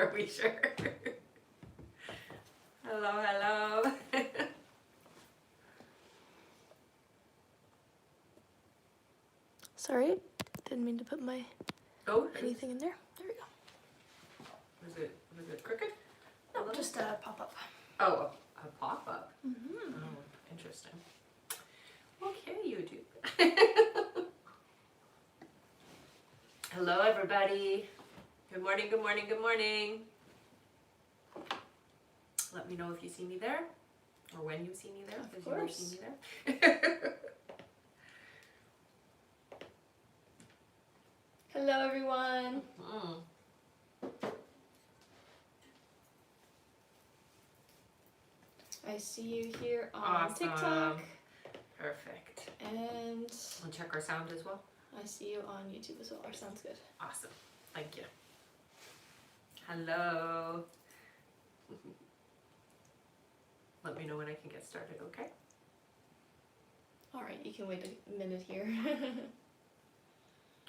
Are we sure? Hello, hello. Sorry, didn't mean to put my anything in there. There we go. Was it crooked? No, just a pop-up. Oh, a pop-up. Mm-hmm. Oh, interesting. Okay, YouTube. Hello, everybody. Good morning, good morning, good morning. Let me know if you see me there, or when you see me there, because you will see me there. Hello, everyone. I see you here on TikTok. Perfect. And we'll check our sound as well. I see you on YouTube as well. Our sound's good. Awesome. Thank you. Hello. Let me know when I can get started, okay? All right, you can wait a minute here.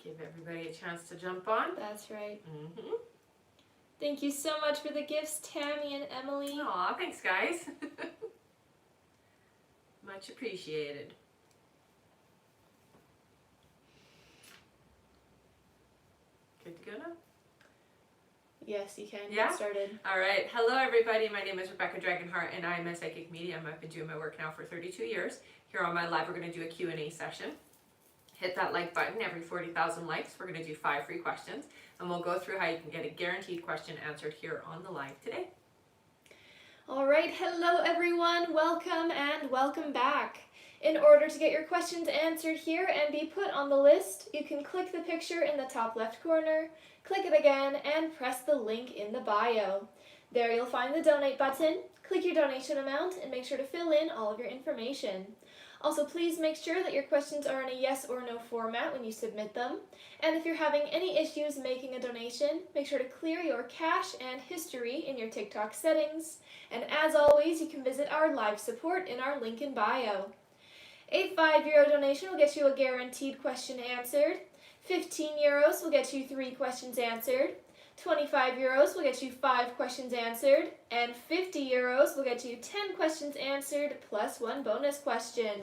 Give everybody a chance to jump on. That's right. Mm-hmm. Thank you so much for the gifts, Tammy and Emily. Aw, thanks, guys. Much appreciated. Good to go now? Yes, you can. Yeah? Get started. All right. Hello, everybody. My name is Rebecca Dragonheart, and I'm a psychic medium. I've been doing my work now for 32 years. Here on my live, we're going to do a Q&A session. Hit that like button. Every 40,000 likes, we're going to do 5 free questions, and we'll go through how you can get a guaranteed question answered here on the live today. All right. Hello, everyone. Welcome and welcome back. In order to get your questions answered here and be put on the list, you can click the picture in the top left corner, click it again, and press the link in the bio. There you'll find the donate button. Click your donation amount and make sure to fill in all of your information. Also, please make sure that your questions are in a yes or no format when you submit them. And if you're having any issues making a donation, make sure to clear your cache and history in your TikTok settings. And as always, you can visit our live support in our link in bio. A €5 donation will get you a guaranteed question answered. 15 euros will get you 3 questions answered. 25 euros will get you 5 questions answered. And 50 euros will get you 10 questions answered plus 1 bonus question.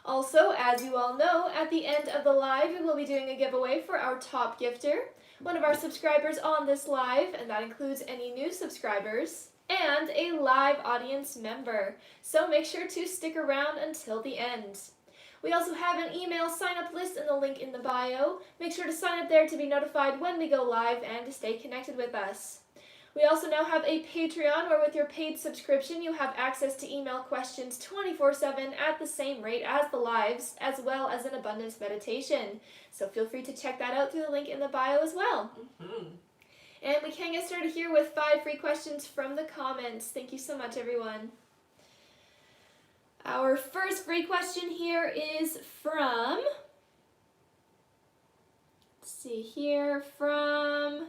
Also, as you all know, at the end of the live, we will be doing a giveaway for our top gifter, one of our subscribers on this live, and that includes any new subscribers, and a live audience member. So make sure to stick around until the end. We also have an email sign-up list in the link in the bio. Make sure to sign up there to be notified when we go live and to stay connected with us. We also now have a Patreon where with your paid subscription you have access to email questions 24/7 at the same rate as the lives, as well as an abundance meditation. So feel free to check that out through the link in the bio as well. Mm-hmm. And we can get started here with 5 free questions from the comments. Thank you so much, everyone. Our first free question here is from, let's see here, from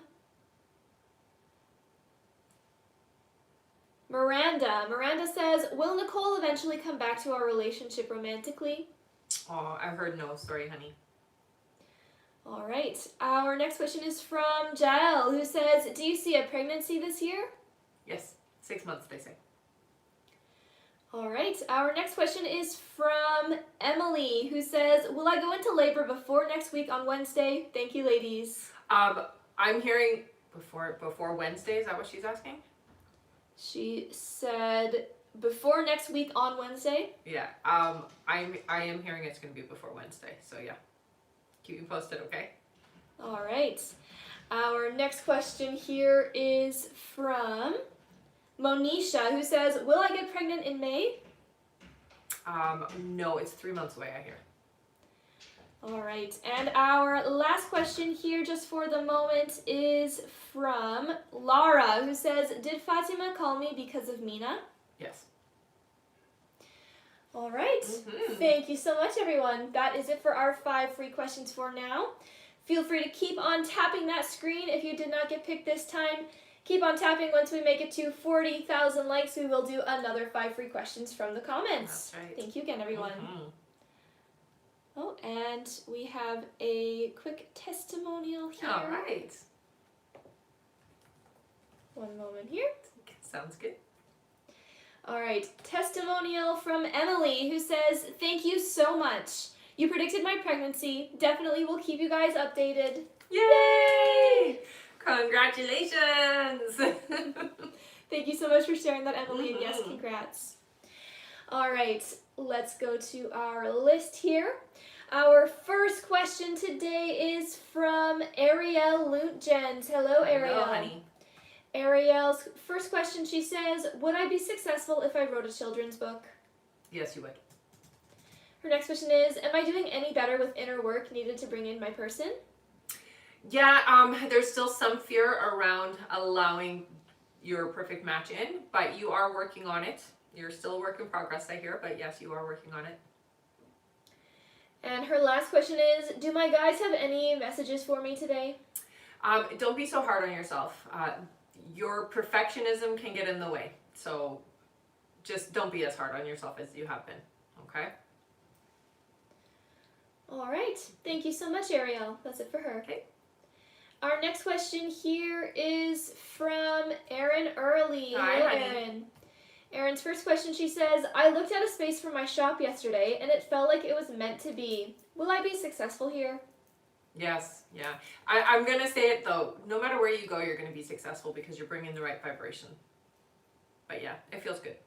Miranda. Miranda says, will Nicole eventually come back to our relationship romantically? Oh, I heard no. Sorry, honey. All right. Our next question is from Jael, who says, do you see a pregnancy this year? Yes. 6 months, they say. All right. Our next question is from Emily, who says, will I go into labor before next week on Wednesday? Thank you, ladies. I'm hearing before Wednesday. Is that what she's asking? She said before next week on Wednesday. Yeah. I am hearing it's going to be before Wednesday. So yeah. Keep you posted, okay? All right. Our next question here is from Monisha, who says, will I get pregnant in May? No, it's 3 months away, I hear. All right. And our last question here just for the moment is from Lara, who says, did Fatima call me because of Mina? Yes. All right. Mm-hmm. Thank you so much, everyone. That is it for our 5 free questions for now. Feel free to keep on tapping that screen if you did not get picked this time. Keep on tapping. Once we make it to 40,000 likes, we will do another 5 free questions from the comments. That's right. Thank you again, everyone. Mm-hmm. Oh, and we have a quick testimonial here. All right. One moment here. Sounds good. All right, testimonial from Emily who says, "Thank you so much. You predicted my pregnancy. Definitely will keep you guys updated." Yay! Congratulations! Thank you so much for sharing that, Emily, and yes, congrats. All right, let's go to our list here. Our first question today is from Ariel Luntgens. Hello, Ariel. Hello, honey. Ariel's first question, she says, "Would I be successful if I wrote a children's book?" Yes, you would. Her next question is, "Am I doing any better with inner work needed to bring in my person?" Yeah, there's still some fear around allowing your perfect match in, but you are working on it. You're still a work in progress, I hear, but yes, you are working on it. And her last question is, "Do my guys have any messages for me today?" Don't be so hard on yourself. Your perfectionism can get in the way, so just don't be as hard on yourself as you have been, okay? All right. Thank you so much, Ariel. That's it for her. Okay. Our next question here is from Erin Early. Hi, Hello, honey. Erin. Erin's first question, she says, "I looked at a space for my shop yesterday, and it felt like it was meant to be. Will I be successful here?" Yes, yeah. I'm going to say it, though. No matter where you go, you're going to be successful because you're bringing the right vibration. But yeah, it feels good.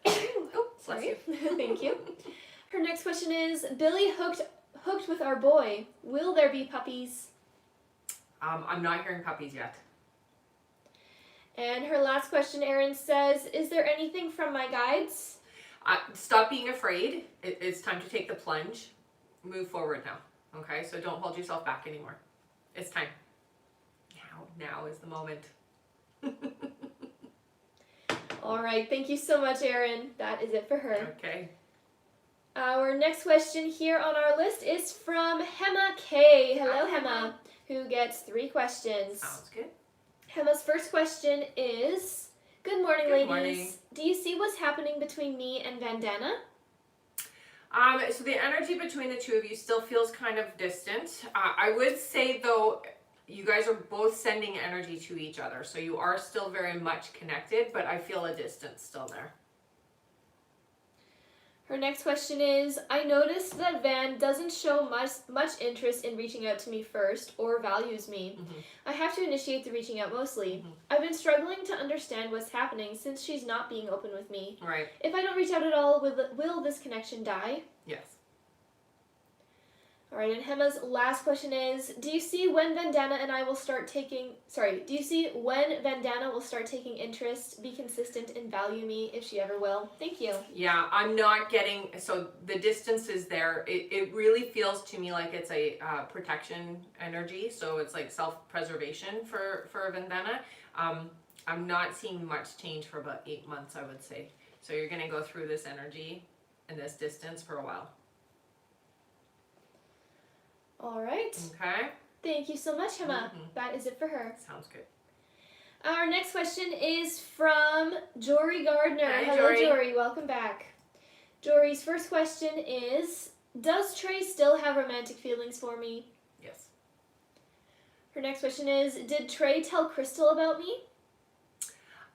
Oh, bless sorry. Thank you. Her next question is, "Billy hooked with our boy. Will there be puppies?" I'm not hearing puppies yet. And her last question, Erin says, "Is there anything from my guides?" Stop being afraid. It's time to take the plunge. Move forward now. Okay, so don't hold yourself back anymore. It's time. Now is the moment. All right, thank you so much, Erin. That is it for her. Okay. Our next question here on our list is from Hema K. Hello, Hi, Hema, who gets 3 questions. Sounds good. Hema's first question is, "Good morning, Good ladies. morning. Do you see what's happening between me and Vandana?" So the energy between the two of you still feels kind of distant. I would say, though, you guys are both sending energy to each other, so you are still very much connected, but I feel a distance still there. Her next question is, "I noticed that Van doesn't show much interest in reaching out to me first or values me. I have to initiate the reaching out mostly. I've been struggling to understand what's happening since she's not being open with me. Right. If I don't reach out at all, will this connection die?" Yes. All right, and Hema's last question is, "Do you see when Vandana and I will start taking, do you see when Vandana will start taking interest, be consistent, and value me if she ever will? Thank you." Yeah, I'm not getting, so the distance is there. It really feels to me like it's a protection energy, so it's like self-preservation for Vandana. I'm not seeing much change for about 8 months, I would say. So you're going to go through this energy and this distance for a while. All right. Okay? Thank you so much, Hema. That is it for her. Sounds good. Our next question is from Jory Gardner. Hi, Hello, Jory. Jory. Welcome back. Jory's first question is, "Does Trey still have romantic feelings for me?" Yes. Her next question is, "Did Trey tell Crystal about me?"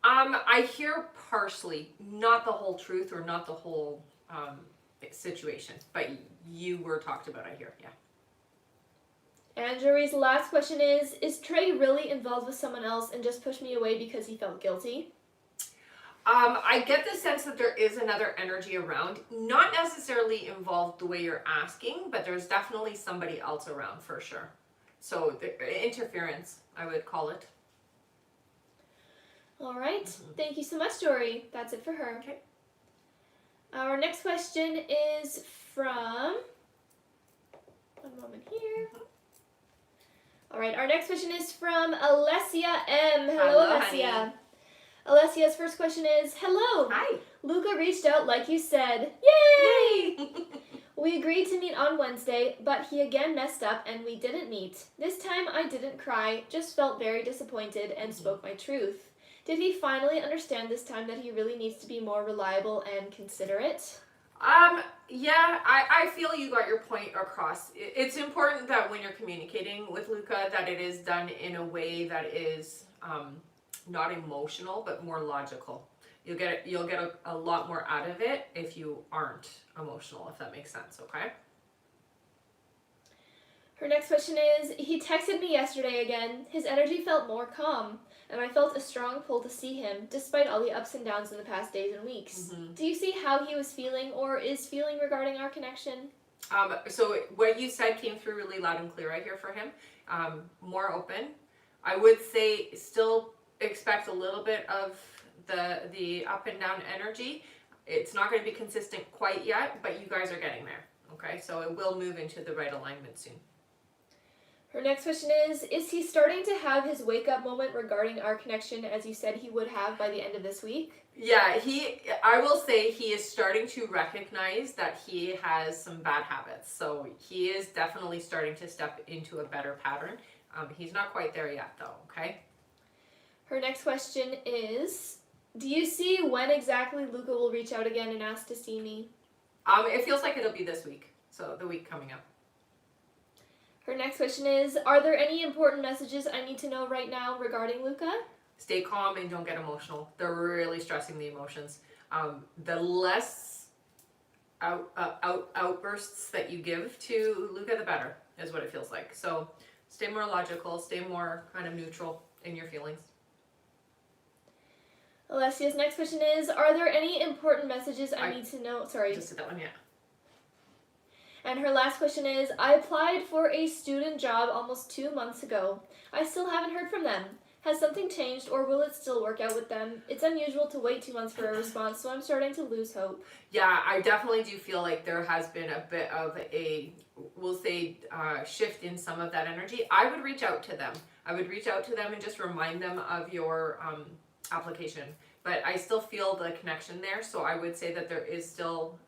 I hear partially, not the whole truth or not the whole situation, but you were talked about, I hear, yeah. And Jory's last question is Trey really involved with someone else and just pushed me away because he felt guilty?" I get the sense that there is another energy around, not necessarily involved the way you're asking, but there's definitely somebody else around for sure. So the interference, I would call it. All right. Thank you so much, Jory. That's it for her. Okay. Our next question is from, one moment here. All right, our next question is from Alessia M. Hello, Alessia. Honey. Alessia's first question is, "Hello. Hi. Luca reached out like you said. Yay! We agreed to meet on Wednesday, but he again messed up and we didn't meet. This time I didn't cry, just felt very disappointed and spoke my truth. Did he finally understand this time that he really needs to be more reliable and considerate?" Yeah, I feel you got your point across. It's important that when you're communicating with Luca that it is done in a way that is not emotional, but more logical. You'll get a lot more out of it if you aren't emotional, if that makes sense, okay? Her next question is, he texted me yesterday again. His energy felt more calm, and I felt a strong pull to see him, despite all the ups and downs in the past days and weeks. Mm-hmm. Do you see how he was feeling or is feeling regarding our connection? So what you said came through really loud and clear, I hear, for him. More open. I would say still expect a little bit of the up and down energy. It's not going to be consistent quite yet, but you guys are getting there. Okay, so it will move into the right alignment soon. Her next question is he starting to have his wake-up moment regarding our connection as you said he would have by the end of this week? Yeah, I will say he is starting to recognize that he has some bad habits. So he is definitely starting to step into a better pattern. He's not quite there yet though, okay? Her next question is, do you see when exactly Luca will reach out again and ask to see me? It feels like it'll be this week, so the week coming up. Her next question is, are there any important messages I need to know right now regarding Luca? Stay calm and don't get emotional. They're really stressing the emotions. The less outbursts that you give to Luca, the better, is what it feels like. So stay more logical, stay more kind of neutral in your feelings. Alessia's next question is, are there any important messages I need to know? Sorry. Just did that one, yeah. And her last question is, I applied for a student job almost 2 months ago. I still haven't heard from them. Has something changed or will it still work out with them? It's unusual to wait 2 months for a response, so I'm starting to lose hope. Yeah, I definitely do feel like there has been a bit of a, we'll say, shift in some of that energy. I would reach out to them. I would reach out to them and just remind them of your application. But I still feel the connection there, so I would say that there is still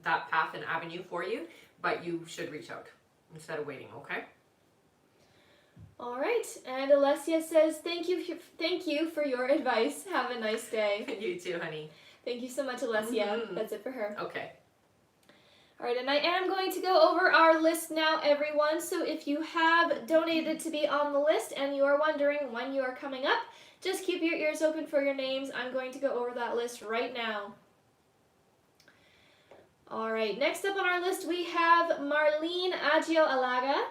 that path and avenue for you, but you should reach out instead of waiting, okay? All right, and Alessia says, thank you for your advice. Have a nice day. You too, honey. Thank you so much, Alessia. Mm-hmm. That's it for her. Okay. All right, and I am going to go over our list now, everyone. So if you have donated to be on the list and you are wondering when you are coming up, just keep your ears open for your names. I'm going to go over that list right now. All right, next up on our list we have Marlene Agio Alaga,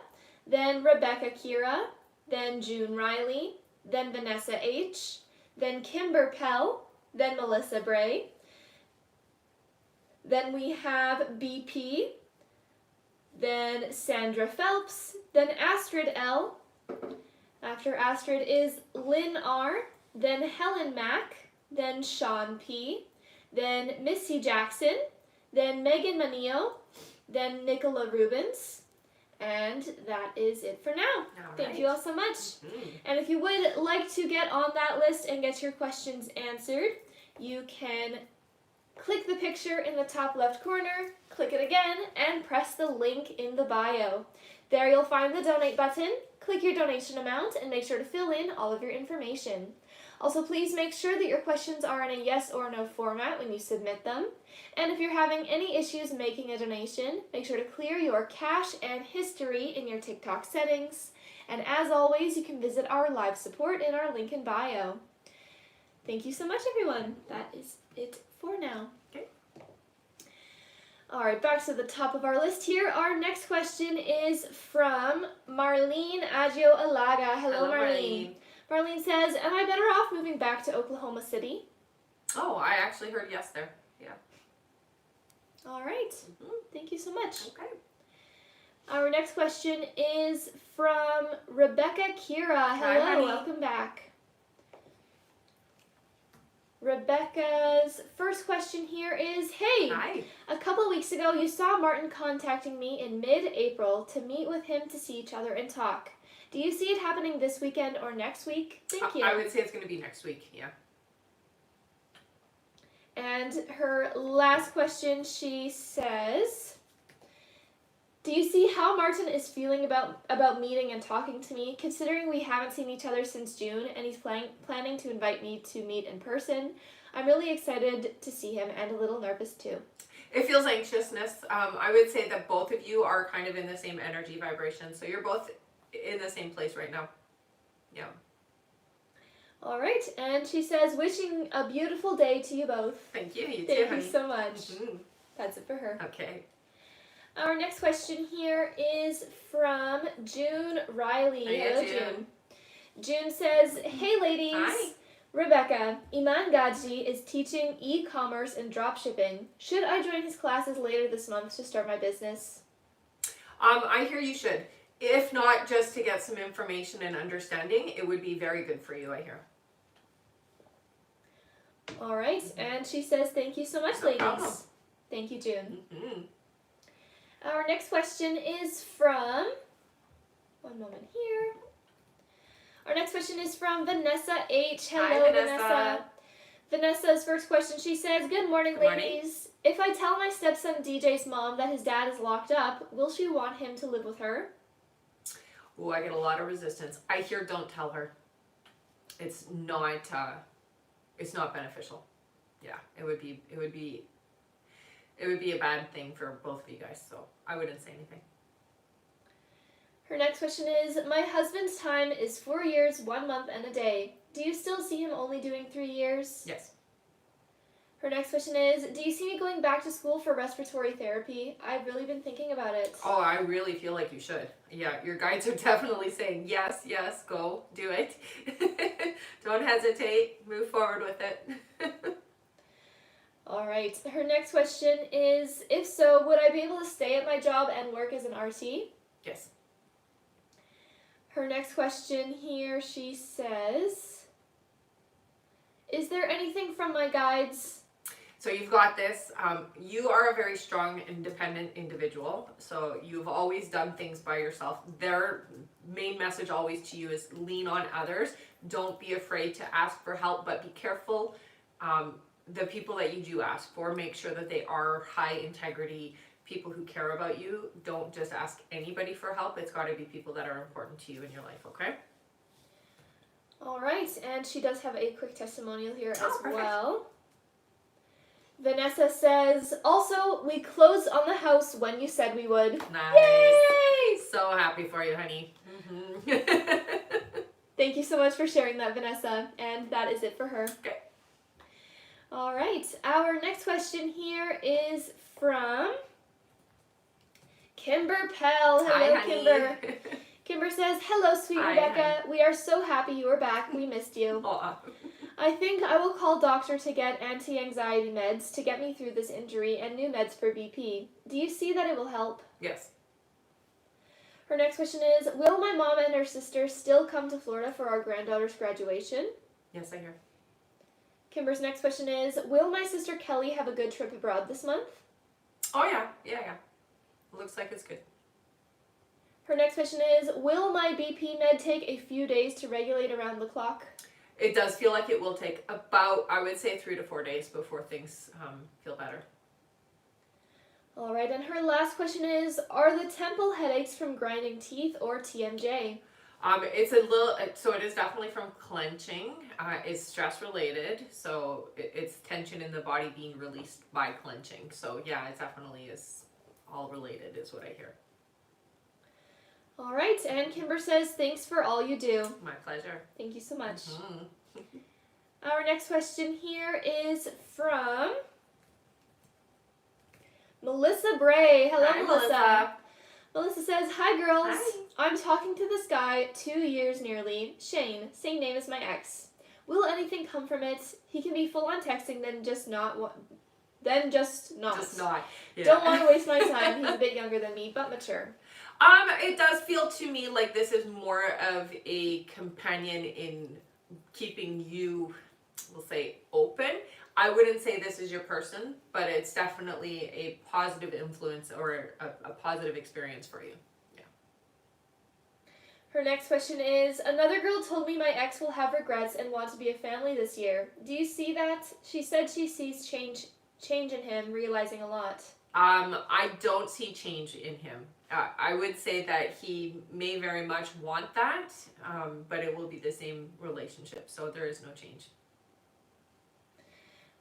then Rebecca Kira, then June Riley, then Vanessa H., then Kimber Pell, then Melissa Bray. Then we have BP, then Sandra Phelps, then Astrid L. After Astrid is Lynn R., then Helen Mack, then Sean P., then Missy Jackson, then Megan Manillo, then Nicola Rubens, and that is it for now. Thank you all so much. Mm-hmm. And if you would like to get on that list and get your questions answered, you can click the picture in the top left corner, click it again, and press the link in the bio. There you'll find the donate button, click your donation amount, and make sure to fill in all of your information. Also, please make sure that your questions are in a yes or no format when you submit them. And if you're having any issues making a donation, make sure to clear your cache and history in your TikTok settings. And as always, you can visit our live support in our link in bio. Thank you so much, everyone. That is it for now. Okay. All right, back to the top of our list here. Our next question is from Marlene Agio Alaga. Hello, Marlene. Marlene says, am I better off moving back to Oklahoma City? Oh, I actually heard yes there. Yeah. All right. Mm-hmm. Thank you so much. Okay. Our next question is from Rebecca Kira. Hello, Hi, honey. welcome back. Rebecca's first question here is, hey, Hi. A couple weeks ago you saw Martin contacting me in mid-April to meet with him to see each other and talk. Do you see it happening this weekend or next week? Thank you. I would say it's going to be next week, yeah. And her last question, she says, do you see how Martin is feeling about meeting and talking to me, considering we haven't seen each other since June and he's planning to invite me to meet in person? I'm really excited to see him and a little nervous too. It feels anxiousness. I would say that both of you are kind of in the same energy vibration, so you're both in the same place right now. Yeah. All right, and she says, wishing a beautiful day to you both. Thank you. You too, Thank honey. you so much. Mhm. That's it for her. Okay. Our next question here is from June Riley. Hiya, Hello, June. June says, hey ladies. Hi. Rebecca, Iman Gadji is teaching e-commerce and dropshipping. Should I join his classes later this month to start my business? I hear you should. If not, just to get some information and understanding, it would be very good for you, I hear. All right, and she says, thank you so much, No ladies. problem. Thank you, June. Mhm. Our next question is from, one moment here. Our next question is from Vanessa H. Hello, Hi, Vanessa. Vanessa's first question, she says, good morning, Good morning. ladies. If I tell my stepson DJ's mom that his dad is locked up, will she want him to live with her? Oh, I get a lot of resistance. I hear don't tell her. It's not beneficial. Yeah, it would be a bad thing for both of you guys, so I wouldn't say anything. Her next question is, my husband's time is 4 years, 1 month, and a day. Do you still see him only doing 3 years? Yes. Her next question is, do you see me going back to school for respiratory therapy? I've really been thinking about it. Oh, I really feel like you should. Yeah, your guides are definitely saying yes, yes, go, do it. Don't hesitate, move forward with it. All right. Her next question is, if so, would I be able to stay at my job and work as an RT? Yes. Her next question here, she says, is there anything from my guides? So you've got this. You are a very strong, independent individual. So you've always done things by yourself. Their main message always to you is lean on others. Don't be afraid to ask for help, but be careful. The people that you do ask for, make sure that they are high integrity people who care about you. Don't just ask anybody for help. It's got to be people that are important to you in your life, okay? All right, and she does have a quick testimonial here as perfect. well. Vanessa says, also, we closed on the house when you said we would. Nice. Yay! So happy for you, honey. Mm-hmm. Thank you so much for sharing that, Vanessa, and that is it for her. Okay. All right, our next question here is from Kimber Pell. Hello, Hi, honey. Kimber. Kimber says, hello, sweet Hi, Rebecca. We are so happy you are back. We missed you. Aw. I think I will call doctor to get anti-anxiety meds to get me through this injury and new meds for BP. Do you see that it will help? Yes. Her next question is, will my mom and her sister still come to Florida for our granddaughter's graduation? Yes, I hear. Kimber's next question is, will my sister Kelly have a good trip abroad this month? Oh, yeah. Yeah. Looks like it's good. Her next question is, will my BP med take a few days to regulate around the clock? It does feel like it will take about, I would say, 3 to 4 days before things feel better. All right, and her last question is, are the temple headaches from grinding teeth or TMJ? It's a little, so it is definitely from clenching. It's stress related, so it's tension in the body being released by clenching. So yeah, it definitely is all related, is what I hear. All right, and Kimber says, thanks for all you do. My pleasure. Thank you so much. Mhm. Our next question here is from Melissa Bray. Hello, Hi, Melissa. Melissa says, hi, girls. Hi. I'm talking to this guy 2 years nearly. Shane, same name as my ex. Will anything come from it? He can be full on texting, then just not. Just not. Yeah. Don't want to waste my time. He's a bit younger than me, but mature. It does feel to me like this is more of a companion in keeping you, we'll say, open. I wouldn't say this is your person, but it's definitely a positive influence or a positive experience for you. Yeah. Her next question is, another girl told me my ex will have regrets and want to be a family this year. Do you see that? She said she sees change in him, realizing a lot. I don't see change in him. I would say that he may very much want that, but it will be the same relationship, so there is no change.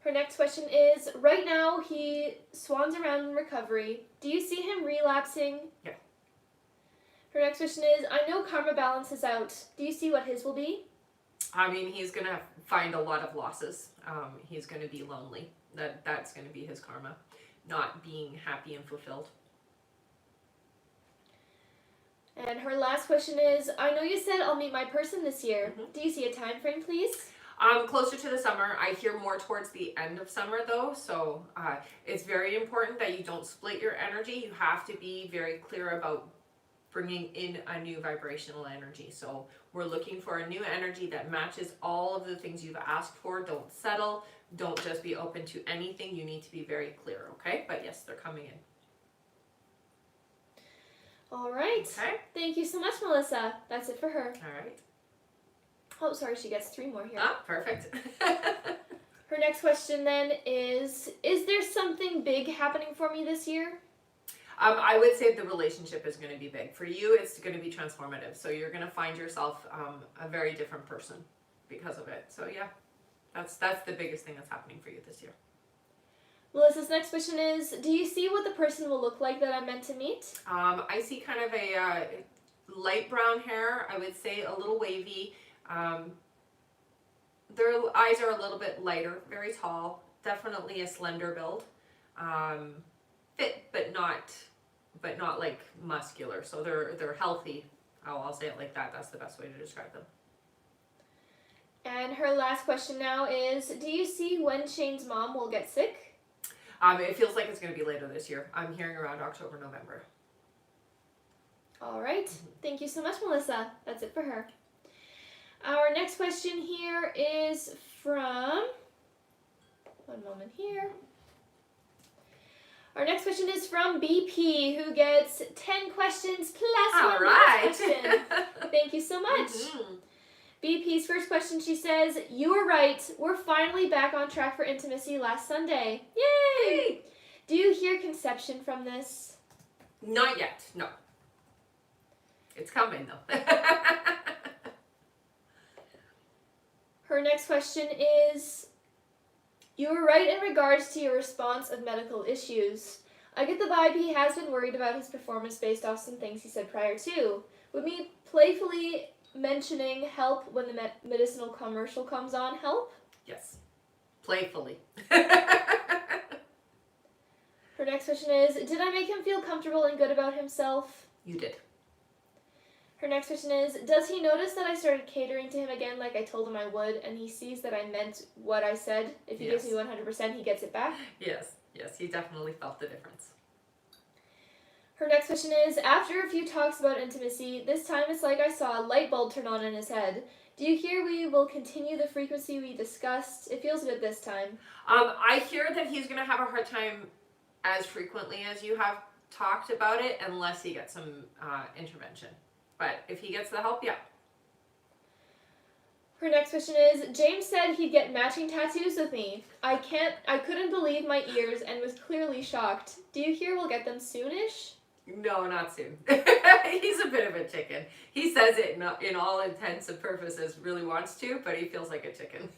Her next question is, right now he swans around in recovery. Do you see him relapsing? Yeah. Her next question is, I know karma balance is out. Do you see what his will be? I mean, he's going to find a lot of losses. He's going to be lonely. That's going to be his karma, not being happy and fulfilled. And her last question is, I know you said I'll meet my person this year. Mm-hmm. Do you see a time frame, please? Closer to the summer. I hear more towards the end of summer though, so it's very important that you don't split your energy. You have to be very clear about bringing in a new vibrational energy. So we're looking for a new energy that matches all of the things you've asked for. Don't settle. Don't just be open to anything. You need to be very clear, okay? But yes, they're coming in. All right. Okay. Thank you so much, Melissa. That's it for her. All right. Oh, sorry, she gets 3 more here. Ah, perfect. Her next question then is there something big happening for me this year? I would say the relationship is going to be big. For you, it's going to be transformative. So you're going to find yourself a very different person because of it. So yeah, that's the biggest thing that's happening for you this year. Melissa's next question is, do you see what the person will look like that I'm meant to meet? I see kind of a light brown hair. I would say a little wavy. Their eyes are a little bit lighter, very tall, definitely a slender build. Fit, but not like muscular. So they're healthy. I'll say it like that. That's the best way to describe them. And her last question now is, do you see when Shane's mom will get sick? It feels like it's going to be later this year. I'm hearing around October, November. All right. Thank you so much, Melissa. That's it for her. Our next question here is from, one moment here. Our next question is from BP, who gets 10 questions plus All one right. bonus question. Thank you so much. Mm-hmm. BP's first question, she says, you were right. We're finally back on track for intimacy last Sunday. Yay! Hey. Do you hear conception from this? Not yet. No. It's coming though. Her next question is, you were right in regards to your response of medical issues. I get the vibe he has been worried about his performance based off some things he said prior to. Would me playfully mentioning help when the medicinal commercial comes on help? Yes. Playfully. Her next question is, did I make him feel comfortable and good about himself? You did. Her next question is, does he notice that I started catering to him again like I told him I would, and he sees that I meant what I said? If he gives me 100%, he gets it back? Yes. Yes, he definitely felt the difference. Her next question is, after a few talks about intimacy, this time it's like I saw a light bulb turn on in his head. Do you hear we will continue the frequency we discussed? It feels good this time. I hear that he's going to have a hard time as frequently as you have talked about it unless he gets some intervention. But if he gets the help, yeah. Her next question is, James said he'd get matching tattoos with me. I couldn't believe my ears and was clearly shocked. Do you hear we'll get them soonish? No, not soon. He's a bit of a chicken. He says it in all intents and purposes, really wants to, but he feels like a chicken.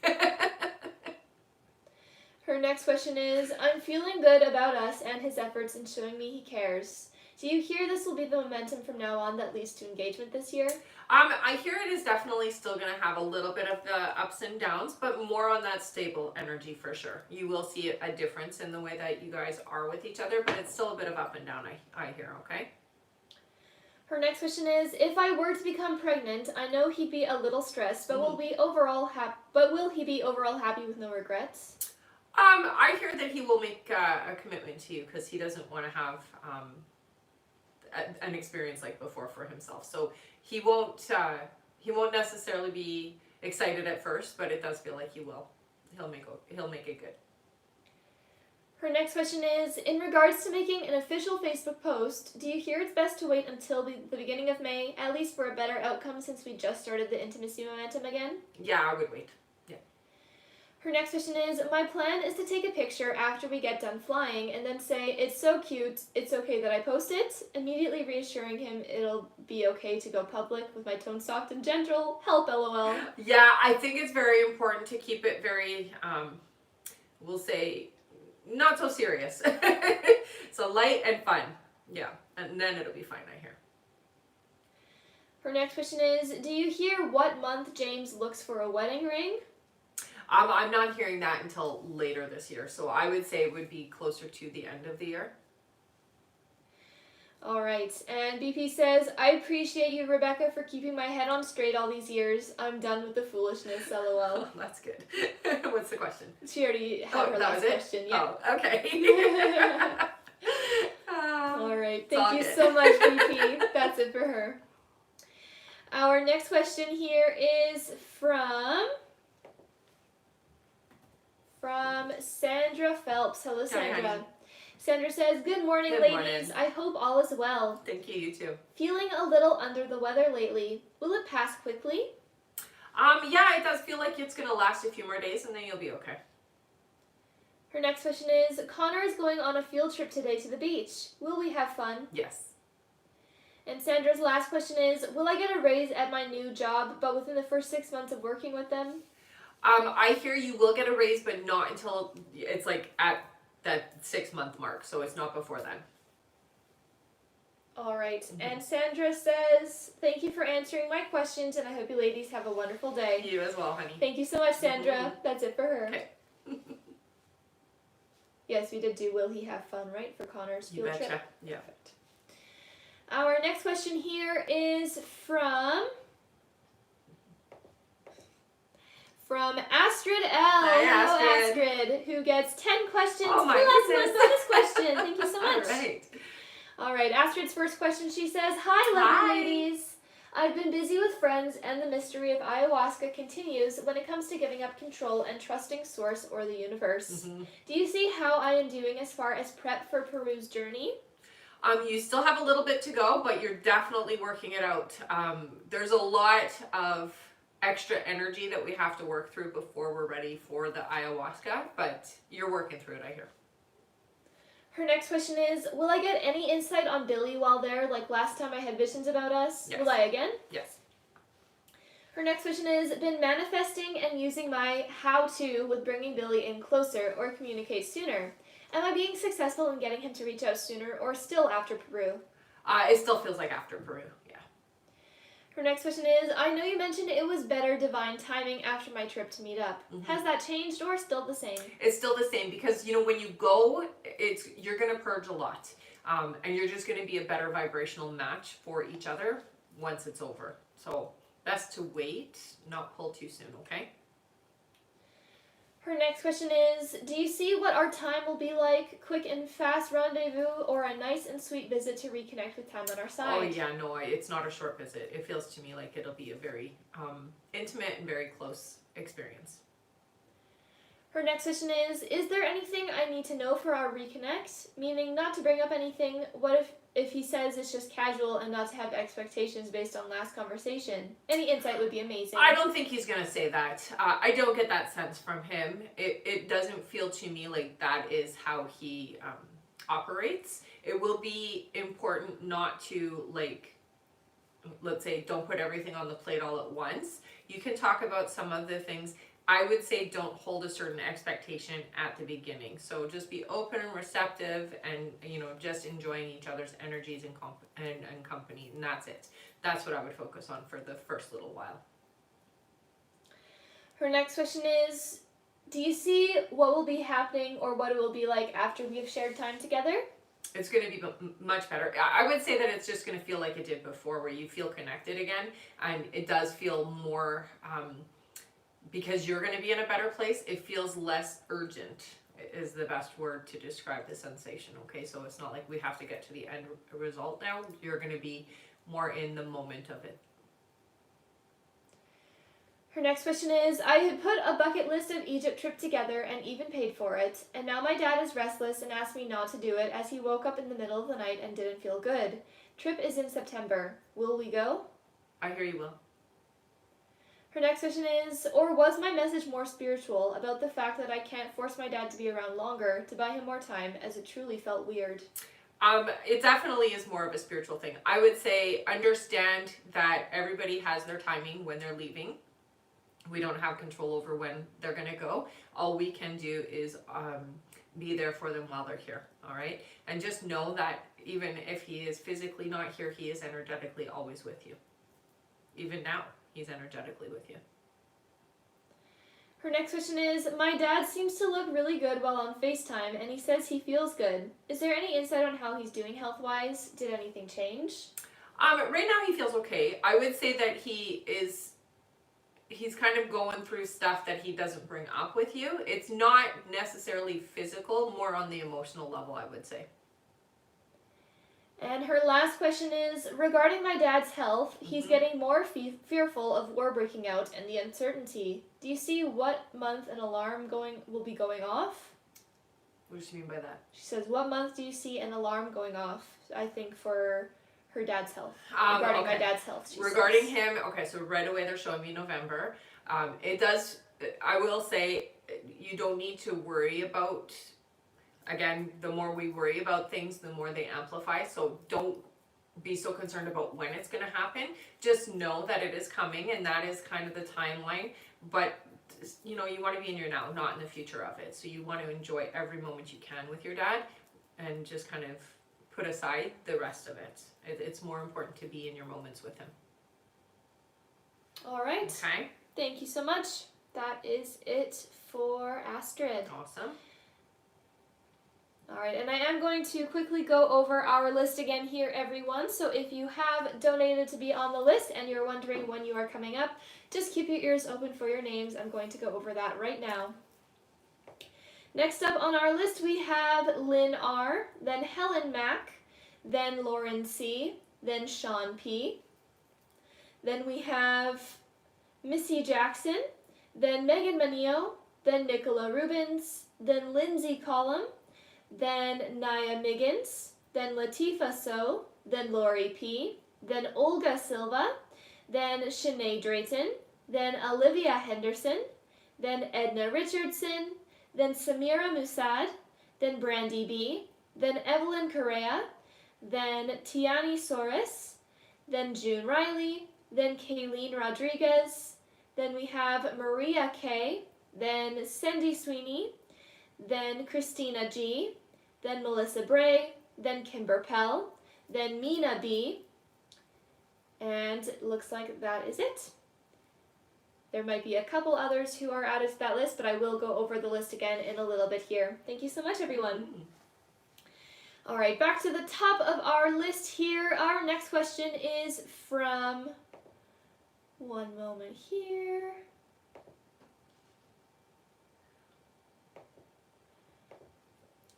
Her next question is, I'm feeling good about us and his efforts in showing me he cares. Do you hear this will be the momentum from now on that leads to engagement this year? I hear it is definitely still going to have a little bit of the ups and downs, but more on that stable energy for sure. You will see a difference in the way that you guys are with each other, but it's still a bit of up and down, I hear, okay? Her next question is, if I were to become pregnant, I know he'd be a little stressed, but will he be overall happy with no regrets? I hear that he will make a commitment to you because he doesn't want to have an experience like before for himself. So he won't necessarily be excited at first, but it does feel like he will. He'll make it good. Her next question is, in regards to making an official Facebook post, do you hear it's best to wait until the beginning of May, at least for a better outcome since we just started the intimacy momentum again? Yeah, I would wait. Her next question is, my plan is to take a picture after we get done flying and then say, it's so cute, it's okay that I post it, immediately reassuring him it'll be okay to go public with my tone soft and gentle, help LOL. Yeah, I think it's very important to keep it very, we'll say, not so serious. So light and fun. Yeah, and then it'll be fine, I hear. Her next question is, do you hear what month James looks for a wedding ring? I'm not hearing that until later this year, so I would say it would be closer to the end of the year. All right, and BP says, I appreciate you, Rebecca, for keeping my head on straight all these years. I'm done with the foolishness, lol. That's good. What's the question? She already had her that last was question. Yeah. Oh, okay. All right, it's all thank you good. so much, BP. That's it for her. Our next question here is from Sandra Phelps. Hello, Sandra. honey. Sandra says, good morning, Good ladies. morning. I hope all is well. Thank you, you too. Feeling a little under the weather lately. Will it pass quickly? Yeah, it does feel like it's gonna last a few more days and then you'll be okay. Her next question is, Connor is going on a field trip today to the beach. Will we have fun? Yes. And Sandra's last question is, will I get a raise at my new job, but within the first 6 months of working with them? I hear you will get a raise, but not until it's like at that 6-month mark, so it's not before then. All right. And Sandra says, thank you for answering my questions, and I hope you ladies have a wonderful day. You as well, honey. Thank you so much, Sandra. That's it for her. Okay. Yes, we did do will he have fun, right, for Connor's You field betcha. trip? Yeah. Perfect. Our next question here is from Astrid L. Hi, Hello, Astrid. Astrid, who gets 10 questions Oh my plus goodness. one bonus question. Thank you so much. All right. All right, Astrid's first question, she says, hi, lovely Hi. ladies. I've been busy with friends, and the mystery of ayahuasca continues when it comes to giving up control and trusting Source or the universe. Mm-hmm. Do you see how I am doing as far as prep for Peru's journey? You still have a little bit to go, but you're definitely working it out. There's a lot of extra energy that we have to work through before we're ready for the ayahuasca, but you're working through it, I hear. Her next question is, will I get any insight on Billy while there, like last time I had visions about us? Yes. Will I again? Yes. Her next question is, been manifesting and using my how-to with bringing Billy in closer or communicate sooner. Am I being successful in getting him to reach out sooner or still after Peru? It still feels like after Peru, yeah. Her next question is, I know you mentioned it was better divine timing after my trip to meet up. Mm-hmm. Has that changed or still the same? It's still the same because, when you go, you're going to purge a lot. And you're just going to be a better vibrational match for each other once it's over. So best to wait, not pull too soon, okay? Her next question is, do you see what our time will be like? Quick and fast rendezvous or a nice and sweet visit to reconnect with time on our side? Oh yeah, no, it's not a short visit. It feels to me like it'll be a very intimate and very close experience. Her next question is there anything I need to know for our reconnect? Meaning not to bring up anything. What if he says it's just casual and not to have expectations based on last conversation? Any insight would be amazing. I don't think he's going to say that. I don't get that sense from him. It doesn't feel to me like that is how he operates. It will be important not to, let's say, don't put everything on the plate all at once. You can talk about some of the things. I would say don't hold a certain expectation at the beginning. So just be open and receptive and, just enjoying each other's energies and company. And that's it. That's what I would focus on for the first little while. Her next question is, do you see what will be happening or what it will be like after we have shared time together? It's going to be much better. I would say that it's just going to feel like it did before, where you feel connected again. And it does feel more... because you're going to be in a better place, it feels less urgent is the best word to describe the sensation, okay? So it's not like we have to get to the end result now. You're going to be more in the moment of it. Her next question is, I had put a bucket list of Egypt trip together and even paid for it, and now my dad is restless and asked me not to do it as he woke up in the middle of the night and didn't feel good. Trip is in September. Will we go? I hear you will. Her next question is, or was my message more spiritual about the fact that I can't force my dad to be around longer to buy him more time, as it truly felt weird? It definitely is more of a spiritual thing. I would say understand that everybody has their timing when they're leaving. We don't have control over when they're going to go. All we can do is be there for them while they're here, all right? And just know that even if he is physically not here, he is energetically always with you. even now, he's energetically with you. Her next question is, my dad seems to look really good while on FaceTime, and he says he feels good. Is there any insight on how he's doing health-wise? Did anything change? Right now he feels okay. I would say that he's kind of going through stuff that he doesn't bring up with you. It's not necessarily physical, more on the emotional level, I would say. And her last question is, regarding my dad's health, he's getting more fearful of war breaking out and the uncertainty. Do you see what month an alarm will be going off? What does she mean by that? She says, what month do you see an alarm going off? I think for her dad's health. Regarding my dad's health, regarding him, okay, so right away they're showing me November. It does, I will say, you don't need to worry about, again, the more we worry about things, the more they amplify. So don't be so concerned about when it's going to happen. Just know that it is coming, and that is kind of the timeline. But, you know, you want to be in your now, not in the future of it. So you want to enjoy every moment you can with your dad and just kind of put aside the rest of it. It's more important to be in your moments with him. All right. Okay. Thank you so much. That is it for Astrid. Awesome. All right, and I am going to quickly go over our list again here, everyone. So if you have donated to be on the list and you're wondering when you are coming up, just keep your ears open for your names. I'm going to go over that right now. Next up on our list, we have Lynn R., then Helen Mack, then Lauren C., then Sean P. Then we have Missy Jackson, then Megan Manio, then Nicola Rubens, then Lindsay Collum, then Naya Miggins, then Latifa So, then Lori P., then Olga Silva, then Shanae Drayton, then Olivia Henderson, then Edna Richardson, then Samira Musad, then Brandy B., then Evelyn Correa, then Tiani Soros, then June Riley, then Kayleen Rodriguez, then we have Maria K., then Cindy Sweeney, then Christina G., then Melissa Bray, then Kimber Pell, then Mina B., and it looks like that is it. There might be a couple others who are added to that list, but I will go over the list again in a little bit here. Thank you so much, everyone. All right, back to the top of our list here. Our next question is from, one moment here.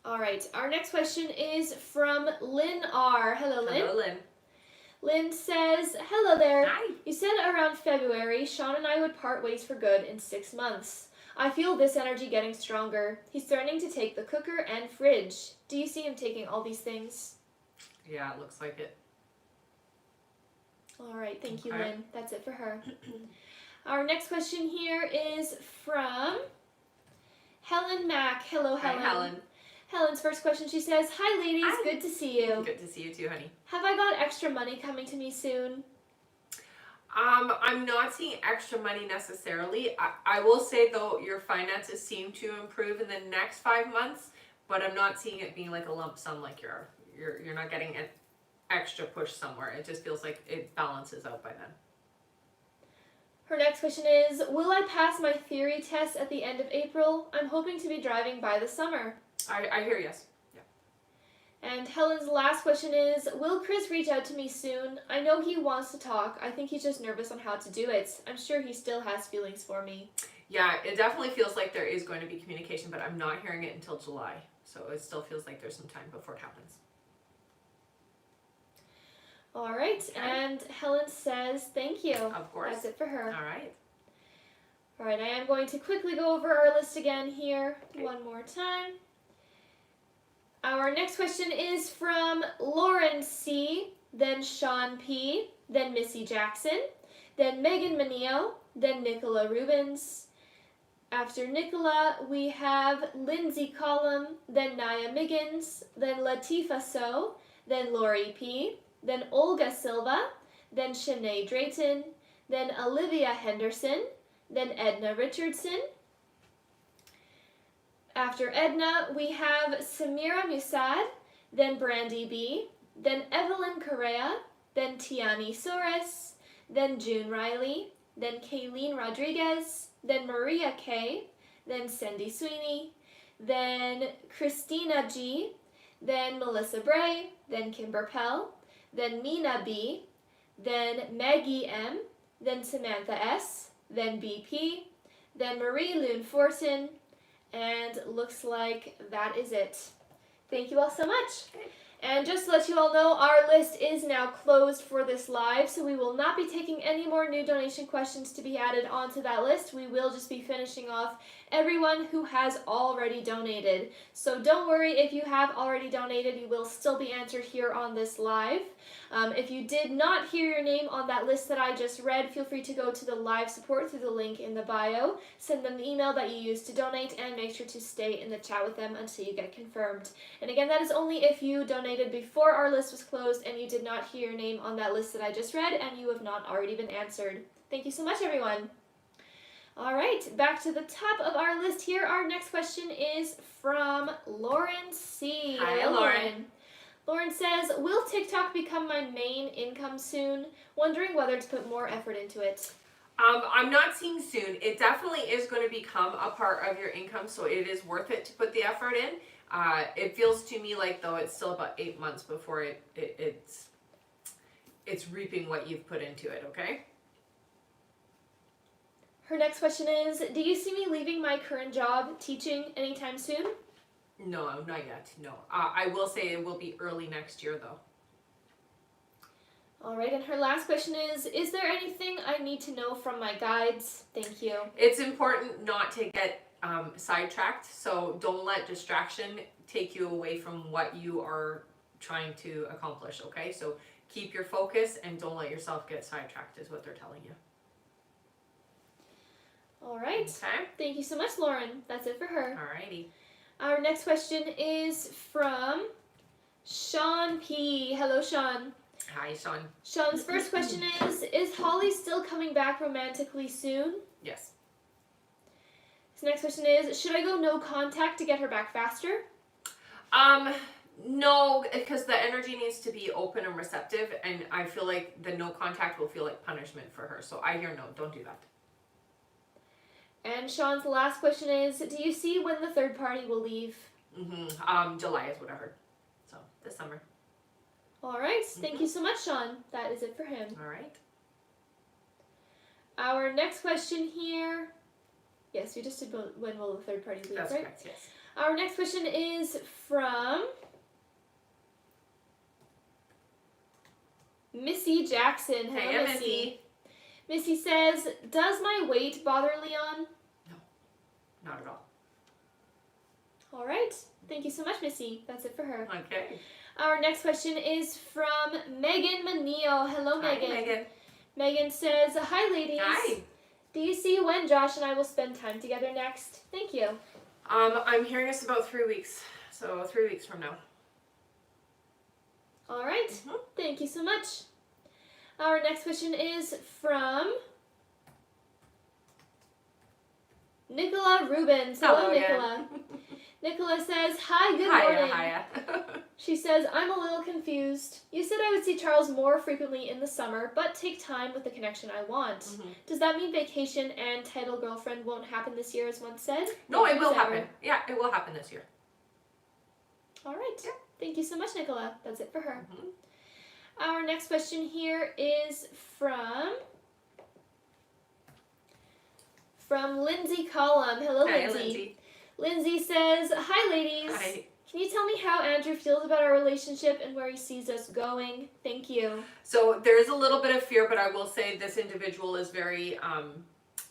All right, our next question is from Lynn R. Hello, Lynn. Hello, Lynn. Lynn says, hello there. Hi. You said around February, Sean and I would part ways for good in 6 months. I feel this energy getting stronger. He's starting to take the cooker and fridge. Do you see him taking all these things? Yeah, it looks like it. All right, thank you, Okay. Lynn. That's it for her. Our next question here is from Helen Mack. Hello, Helen. Hi, Helen. Helen's first question, she says, hi, ladies. Hi. Good to see you. Good to see you too, honey. Have I got extra money coming to me soon? I'm not seeing extra money necessarily. I will say though, your finances seem to improve in the next 5 months, but I'm not seeing it being like a lump sum like you're not getting an extra push somewhere. It just feels like it balances out by then. Her next question is, will I pass my theory test at the end of April? I'm hoping to be driving by the summer. I hear yes. Yeah. And Helen's last question is, will Chris reach out to me soon? I know he wants to talk. I think he's just nervous on how to do it. I'm sure he still has feelings for me. Yeah, it definitely feels like there is going to be communication, but I'm not hearing it until July. So it still feels like there's some time before it happens. All right, Okay. and Helen says thank you. Of course. That's it for her. All right. All right, I am going to quickly go over our list again here one more time. Our next question is from Lauren C., then Sean P., then Missy Jackson, then Megan Manio, then Nicola Rubens. After Nicola, we have Lindsay Collum, then Naya Miggins, then Latifa So, then Lori P., then Olga Silva, then Shanae Drayton, then Olivia Henderson, then Edna Richardson. After Edna, we have Samira Musad, then Brandy B., then Evelyn Correa, then Tiani Soros, then June Riley, then Kayleen Rodriguez, then Maria K, then Cindy Sweeney, then Christina G, then Melissa Bray, then Kimber Pell, then Mina B, then Maggie M, then Samantha S, then BP, then Marie Loon Fortin, and looks like that is it. Thank you all so much. And just to let you all know, our list is now closed for this live, so we will not be taking any more new donation questions to be added onto that list. We will just be finishing off everyone who has already donated. So don't worry, if you have already donated, you will still be answered here on this live. If you did not hear your name on that list that I just read, feel free to go to the live support through the link in the bio, send them the email that you used to donate, and make sure to stay in the chat with them until you get confirmed. And again, that is only if you donated before our list was closed and you did not hear your name on that list that I just read and you have not already been answered. Thank you so much, everyone. All right, back to the top of our list here. Our next question is from Lauren C. Hi, Lauren. Lauren says, will TikTok become my main income soon? Wondering whether to put more effort into it. I'm not seeing soon. It definitely is going to become a part of your income, so it is worth it to put the effort in. It feels to me like, though, it's still about 8 months before it's reaping what you've put into it, okay? Her next question is, do you see me leaving my current job teaching anytime soon? No, not yet, no. I will say it will be early next year, though. All right, and her last question is there anything I need to know from my guides? Thank you. It's important not to get sidetracked, so don't let distraction take you away from what you are trying to accomplish, okay? So keep your focus and don't let yourself get sidetracked is what they're telling you. All right. Okay. Thank you so much, Lauren. That's it for her. Alrighty. Our next question is from Sean P. Hello, Sean. Hi, Sean. Sean's first question is Holly still coming back romantically soon? Yes. His next question is, should I go no contact to get her back faster? No, because the energy needs to be open and receptive, and I feel like the no contact will feel like punishment for her. So I hear no, don't do that. And Sean's last question is, do you see when the third party will leave? July is what I heard. So this summer. All right. Thank you so much, Sean. That is it for him. All right. Our next question here. Yes, we just did when will the third party leave, That's right? correct, yes. Our next question is from Missy Jackson. Hello, Hey, Missy. Missy says, does my weight bother Leon? No, not at all. All right. Thank you so much, Missy. That's it for her. Okay. Our next question is from Megan Manio. Hello, Hi, Megan. Megan. Megan says, hi, ladies. Hi. Do you see when Josh and I will spend time together next? Thank you. I'm hearing it's about 3 weeks. So 3 weeks from now. All right. Thank you so much. Our next question is from Nicola Rubens. Hello, Nicola. Nicola says, hi, good morning. Hiya. She says, I'm a little confused. You said I would see Charles more frequently in the summer, but take time with the connection I want. Does that mean vacation and title girlfriend won't happen this year, as once said? No, it will happen. Yeah, it will happen this year. All right. Yeah. Thank you so much, Nicola. That's it for her. Our next question here is from Lindsay Collum. Hello, Hi, Lindsay. Lindsay. Lindsay says, hi, ladies. Hi. Can you tell me how Andrew feels about our relationship and where he sees us going? Thank you. So there is a little bit of fear, but I will say this individual is very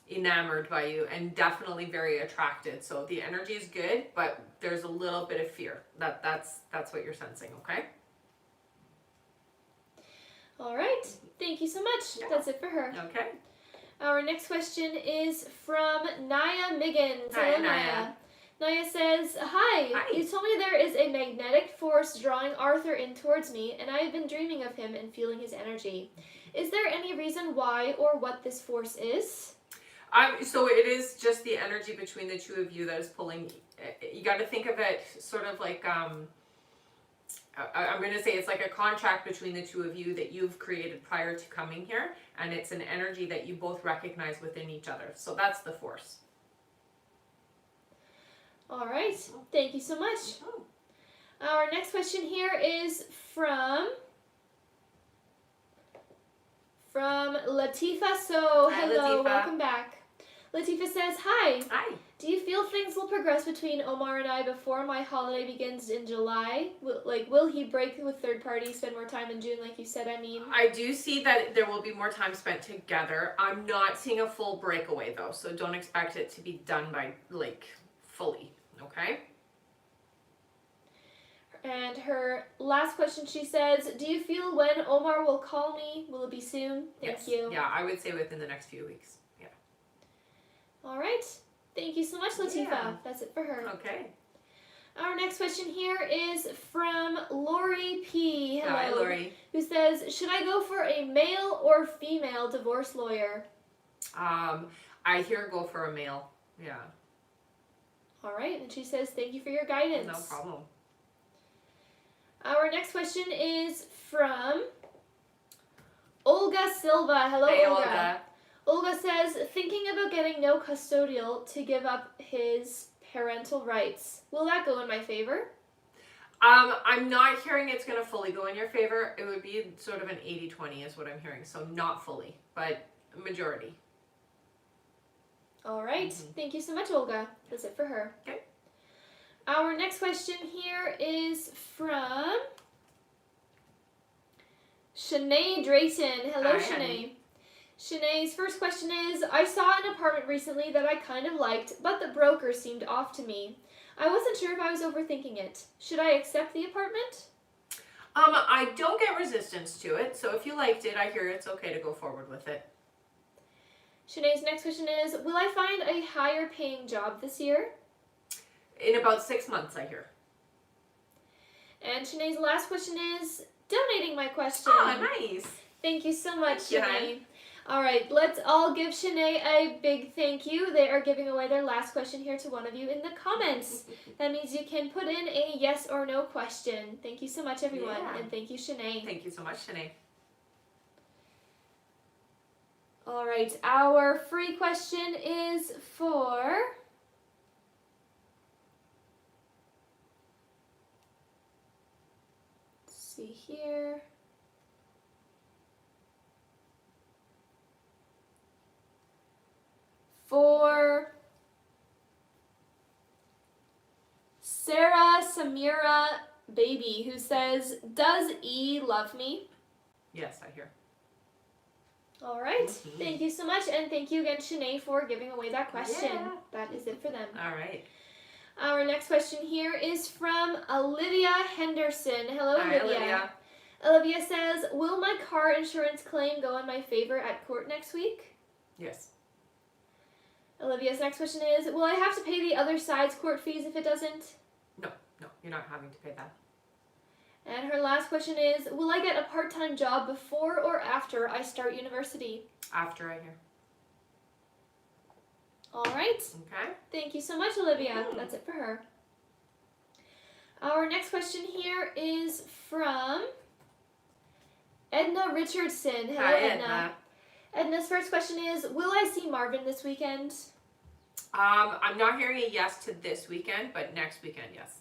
enamored by you and definitely very attracted. So the energy is good, but there's a little bit of fear. That's what you're sensing, okay? All right. Thank you so much. Yeah. That's it for her. Okay. Our next question is from Naya Miggins. Hi, Hello, Naya. Naya says, hi. Hi. You told me there is a magnetic force drawing Arthur in towards me, and I have been dreaming of him and feeling his energy. Is there any reason why or what this force is? So it is just the energy between the two of you that is pulling. You got to think of it sort of like I'm going to say it's like a contract between the two of you that you've created prior to coming here, and it's an energy that you both recognize within each other. So that's the force. All right. Thank you so much. Our next question here is from Latifa. So, Hi, hello, Latifa. welcome back. Latifa says, hi. Hi. Do you feel things will progress between Omar and I before my holiday begins in July? Will he break with third parties, spend more time in June, like you said, I mean? I do see that there will be more time spent together. I'm not seeing a full breakaway, though, so don't expect it to be done by, like, fully, okay? And her last question, she says, do you feel when Omar will call me? Will it be soon? Thank you. Yeah, I would say within the next few weeks. Yeah. All right. Thank you so much, Latifa. Yeah. That's it for her. Okay. Our next question here is from Lori P. Hello. Hi, Lori. Who says, should I go for a male or female divorce lawyer? I hear go for a male. Yeah. All right. And she says, thank you for your guidance. No problem. Our next question is from Olga Silva. Hello, Hey, Olga. Olga. Olga says, thinking about getting no custodial to give up his parental rights. Will that go in my favor? I'm not hearing it's going to fully go in your favor. It would be sort of an 80-20 is what I'm hearing. So not fully, but majority. All right. Thank you so much, Olga. That's it for her. Okay. Our next question here is from Shanae Drayton. Hello, Hi, Shanae. honey. Shanae's first question is, I saw an apartment recently that I kind of liked, but the broker seemed off to me. I wasn't sure if I was overthinking it. Should I accept the apartment? I don't get resistance to it, so if you liked it, I hear it's okay to go forward with it. Shanae's next question is, will I find a higher paying job this year? In about 6 months, I hear. And Shanae's last question is, donating my question. Oh, nice. Thank you so much, Thank you, Shanae. All right, let's all give Shanae a big thank you. They are giving away their last question here to one of you in the comments. That means you can put in a yes or no question. Thank you so much, everyone, and thank you, Shanae. Thank you so much, Shanae. All right, our free question is for... Let's see here. For Sarah Samira Baby, who says, does E love me? Yes, I hear. All right. Thank you so much. And thank you again, Shanae, for giving away that question. Yeah. That is it for them. All right. Our next question here is from Olivia Henderson. Hello, Hi, Olivia. Olivia says, will my car insurance claim go in my favor at court next week? Yes. Olivia's next question is, will I have to pay the other side's court fees if it doesn't? No, you're not having to pay that. And her last question is, will I get a part-time job before or after I start university? After I hear. All right. Okay. Thank you so much, Olivia. That's it for her. Our next question here is from Edna Richardson. Hello, Hi, Edna. Edna's first question is, will I see Marvin this weekend? I'm not hearing a yes to this weekend, but next weekend, yes.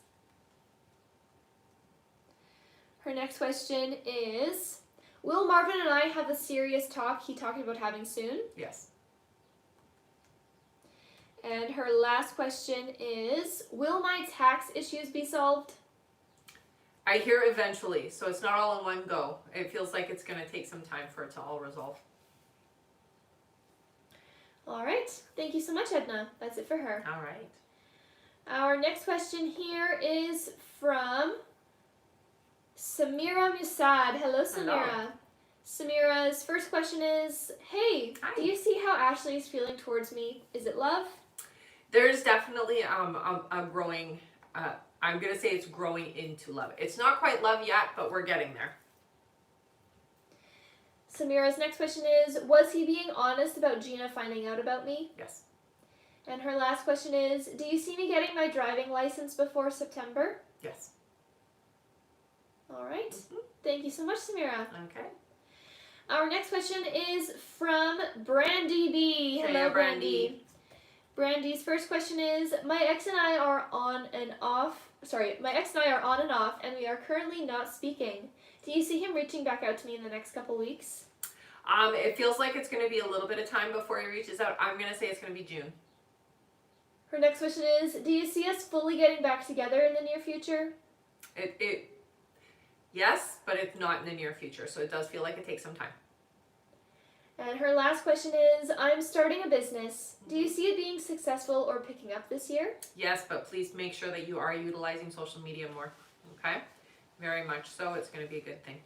Her next question is, will Marvin and I have the serious talk he talked about having soon? Yes. And her last question is, will my tax issues be solved? I hear eventually, so it's not all in one go. It feels like it's going to take some time for it to all resolve. All right. Thank you so much, Edna. That's it for her. All right. Our next question here is from Samira Musad. Hello, Samira. Hello. Samira's first question is, hey, Hi. do you see how Ashley is feeling towards me? Is it love? There's definitely a growing, I'm going to say it's growing into love. It's not quite love yet, but we're getting there. Samira's next question is, was he being honest about Gina finding out about me? Yes. And her last question is, do you see me getting my driving license before September? Yes. All right. Thank you so much, Samira. Okay. Our next question is from Brandy B. Hello, Hiya, Brandy. Brandy's first question is, my ex and I are on and off, and we are currently not speaking. Do you see him reaching back out to me in the next couple weeks? It feels like it's going to be a little bit of time before he reaches out. I'm going to say it's going to be June. Her next question is, do you see us fully getting back together in the near future? Yes, but it's not in the near future, so it does feel like it takes some time. And her last question is, I'm starting a business. Do you see it being successful or picking up this year? Yes, but please make sure that you are utilizing social media more. Okay? Very much so. It's going to be a good thing.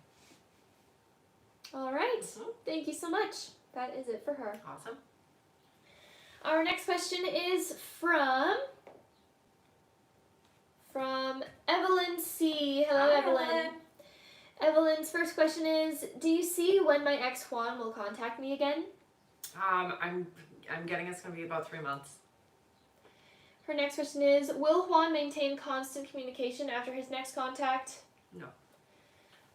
All right. Thank you so much. That is it for her. Awesome. Our next question is from Evelyn C. Hello, Hi, Evelyn. Evelyn's first question is, do you see when my ex Juan will contact me again? I'm getting it's going to be about 3 months. Her next question is, will Juan maintain constant communication after his next contact? No.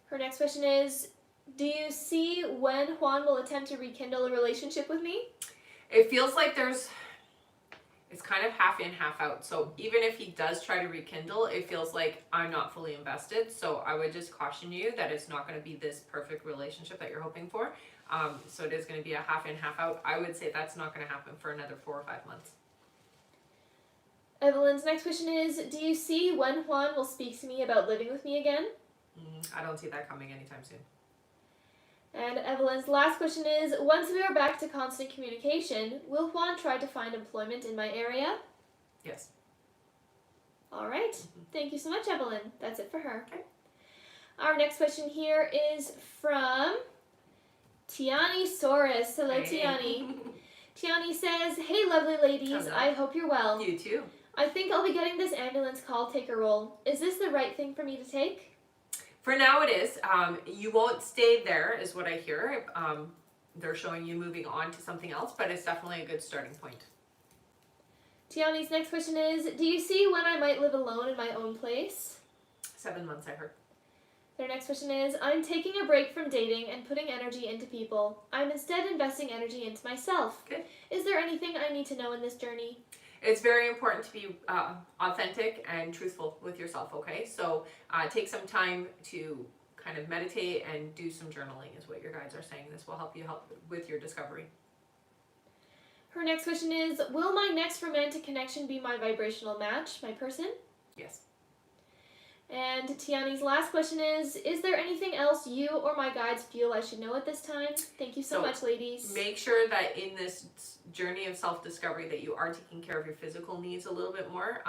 Her next question is, do you see when Juan will attempt to rekindle a relationship with me? It feels like it's kind of half in, half out. So even if he does try to rekindle, it feels like I'm not fully invested. So I would just caution you that it's not going to be this perfect relationship that you're hoping for. So it is going to be a half in, half out. I would say that's not going to happen for another 4 or 5 months. Evelyn's next question is, do you see when Juan will speak to me about living with me again? I don't see that coming anytime soon. And Evelyn's last question is, once we are back to constant communication, will Juan try to find employment in my area? Yes. All right. Thank you so much, Evelyn. That's it for her. Okay. Our next question here is from Tiani Saurus. Hello, Hey. Tiani. Tiani says, hey, lovely ladies. Hello. I hope you're well. You too. I think I'll be getting this ambulance call taker role. Is this the right thing for me to take? For now it is. You won't stay there is what I hear. They're showing you moving on to something else, but it's definitely a good starting point. Tiani's next question is, do you see when I might live alone in my own place? 7 months I heard. Their next question is, I'm taking a break from dating and putting energy into people. I'm instead investing energy into myself. Good. Is there anything I need to know in this journey? It's very important to be authentic and truthful with yourself, okay? So take some time to kind of meditate and do some journaling is what your guides are saying. This will help you with your discovery. Her next question is, will my next romantic connection be my vibrational match, my person? Yes. And Tiani's last question is there anything else you or my guides feel I should know at this time? Thank you so much, ladies. Make sure that in this journey of self-discovery that you are taking care of your physical needs a little bit more.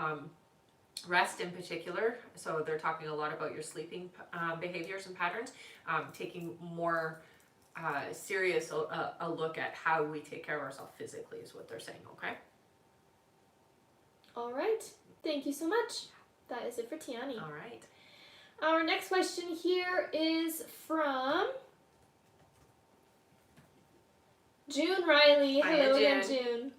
Rest in particular. So they're talking a lot about your sleeping behaviors and patterns. Taking more serious a look at how we take care of ourselves physically is what they're saying, okay? All right. Thank you so much. That is it for Tiani. All right. Our next question here is from June Riley. Hello again, June.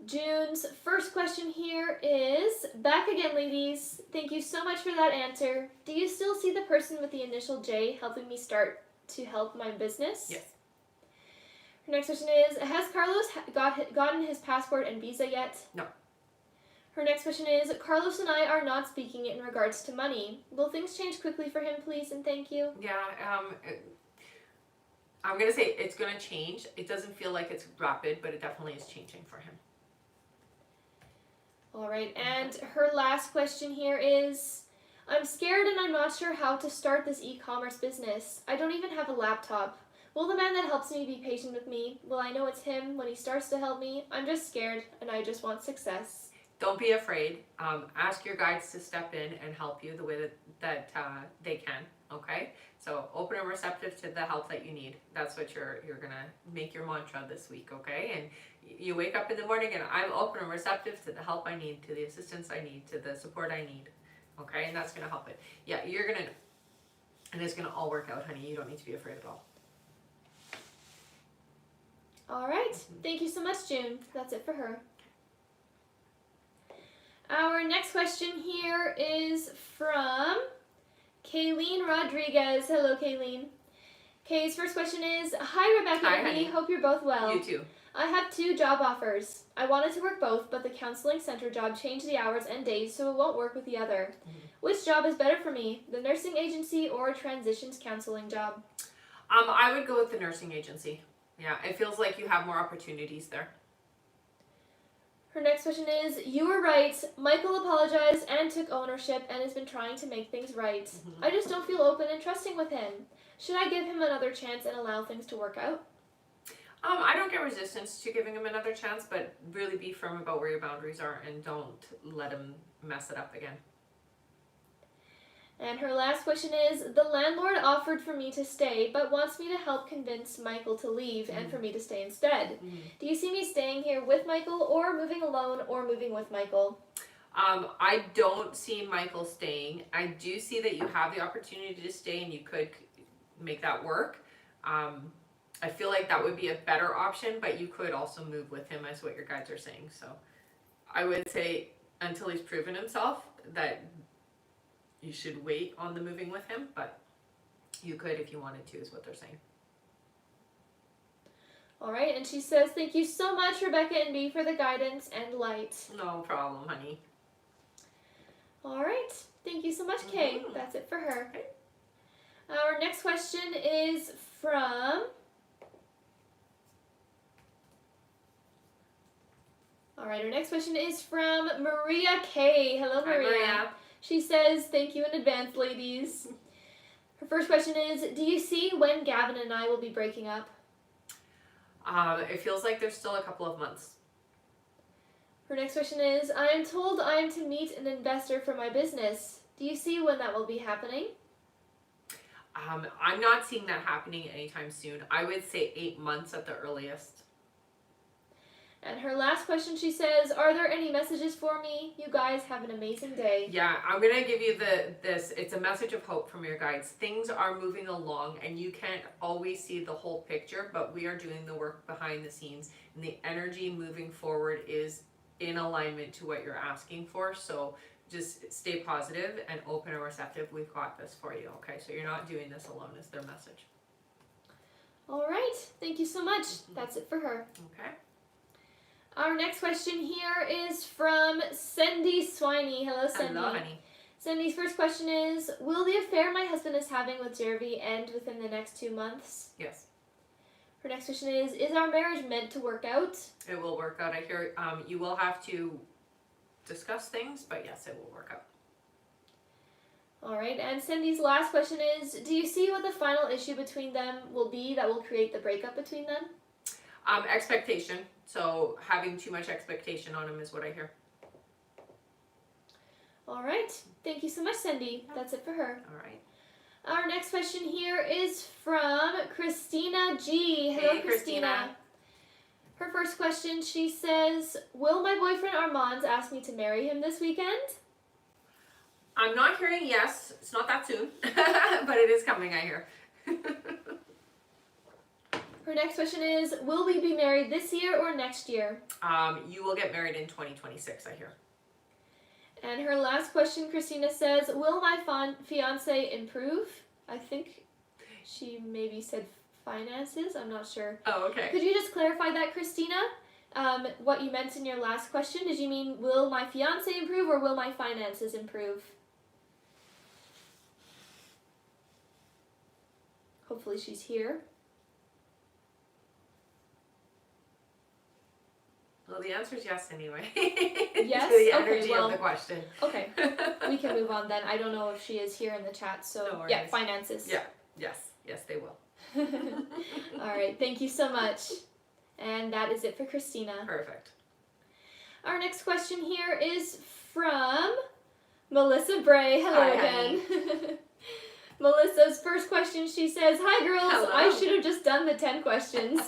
June's first question here is, back again, ladies. Thank you so much for that answer. Do you still see the person with the initial J helping me start to help my business? Yes. Her next question is, has Carlos gotten his passport and visa yet? No. Her next question is, Carlos and I are not speaking in regards to money. Will things change quickly for him, please, and thank you? Yeah, I'm going to say it's going to change. It doesn't feel like it's rapid, but it definitely is changing for him. All right, and her last question here is, I'm scared and I'm not sure how to start this e-commerce business. I don't even have a laptop. Will the man that helps me be patient with me? Will I know it's him when he starts to help me? I'm just scared and I just want success. Don't be afraid. Ask your guides to step in and help you the way that they can, okay? So open and receptive to the help that you need. That's what you're going to make your mantra this week, okay? And you wake up in the morning and I'm open and receptive to the help I need, to the assistance I need, to the support I need, okay? And that's going to help it. Yeah, you're going to, and it's going to all work out, honey. You don't need to be afraid at all. All right. Thank you so much, June. That's it for her. Our next question here is from Kayleen Rodriguez. Hello, Kayleen. Kay's first question is, hi, Rebecca Hi, and honey. me. Hope you're both well. You too. I have 2 job offers. I wanted to work both, but the counseling center job changed the hours and days, so it won't work with the other. Which job is better for me, the nursing agency or a transitions counseling job? I would go with the nursing agency. Yeah, it feels like you have more opportunities there. Her next question is, you were right. Michael apologized and took ownership and has been trying to make things right. I just don't feel open and trusting with him. Should I give him another chance and allow things to work out? I don't get resistance to giving him another chance, but really be firm about where your boundaries are and don't let him mess it up again. And her last question is, the landlord offered for me to stay, but wants me to help convince Michael to leave and for me to stay instead. Do you see me staying here with Michael or moving alone or moving with Michael? I don't see Michael staying. I do see that you have the opportunity to stay and you could make that work. I feel like that would be a better option, but you could also move with him, as what your guides are saying. So I would say until he's proven himself that you should wait on the moving with him, but you could if you wanted to, is what they're saying. All right, and she says, thank you so much, Rebecca and me, for the guidance and light. No problem, honey. All right, thank you so much, Kay. That's it for her. Okay. Our next question is from... All right, our next question is from Maria K. Hello, Maria. Hi, Maria. She says, thank you in advance, ladies. Her first question is, do you see when Gavin and I will be breaking up? It feels like there's still a couple of months. Her next question is, I am told I am to meet an investor for my business. Do you see when that will be happening? I'm not seeing that happening anytime soon. I would say 8 months at the earliest. And her last question, she says, are there any messages for me? You guys have an amazing day. Yeah, I'm going to give you this. It's a message of hope from your guides. Things are moving along and you can't always see the whole picture, but we are doing the work behind the scenes. And the energy moving forward is in alignment to what you're asking for. So just stay positive and open and receptive. We've got this for you, okay? So you're not doing this alone is their message. All right. Thank you so much. That's it for her. Okay. Our next question here is from Cindy Swiney. Hello, Cindy. Hello, honey. Cindy's first question is, will the affair my husband is having with Jervy end within the next 2 months? Yes. Her next question is our marriage meant to work out? It will work out. I hear you will have to discuss things, but yes, it will work out. All right, and Cindy's last question is, do you see what the final issue between them will be that will create the breakup between them? Expectation. So having too much expectation on him is what I hear. All right. Thank you so much, Cindy. That's it for her. All right. Our next question here is from Christina G. Hello, Hey, Christina. Her first question, she says, will my boyfriend Armand ask me to marry him this weekend? I'm not hearing yes. It's not that soon, but it is coming, I hear. Her next question is, will we be married this year or next year? You will get married in 2026, I hear. And her last question, Christina says, will my fiance improve? I think she maybe said finances. I'm not sure. Oh, okay. Could you just clarify that, Christina? What you meant in your last question? Did you mean, will my fiance improve or will my finances improve? Hopefully she's here. Well, the answer is yes anyway. Yes? To the Okay, energy well, of the question. Okay, we can move on then. I don't know if she is here in the chat, so No worries. yeah, finances. Yeah, yes, they will. All right, thank you so much. And that is it for Christina. Perfect. Our next question here is from Melissa Bray. Hello Hi, again. Melissa's first question, she says, hi girls, Hello. I should have just done the 10 questions.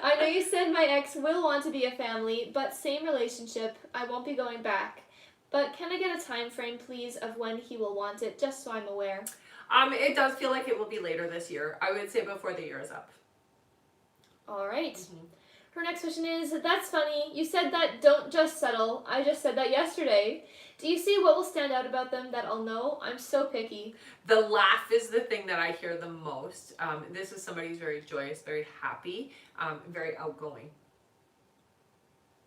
I know you said my ex will want to be a family, but same relationship, I won't be going back. But can I get a time frame, please, of when he will want it, just so I'm aware? It does feel like it will be later this year. I would say before the year is up. All right. Her next question is, that's funny. You said that don't just settle. I just said that yesterday. Do you see what will stand out about them that I'll know? I'm so picky. The laugh is the thing that I hear the most. This is somebody who's very joyous, very happy, very outgoing.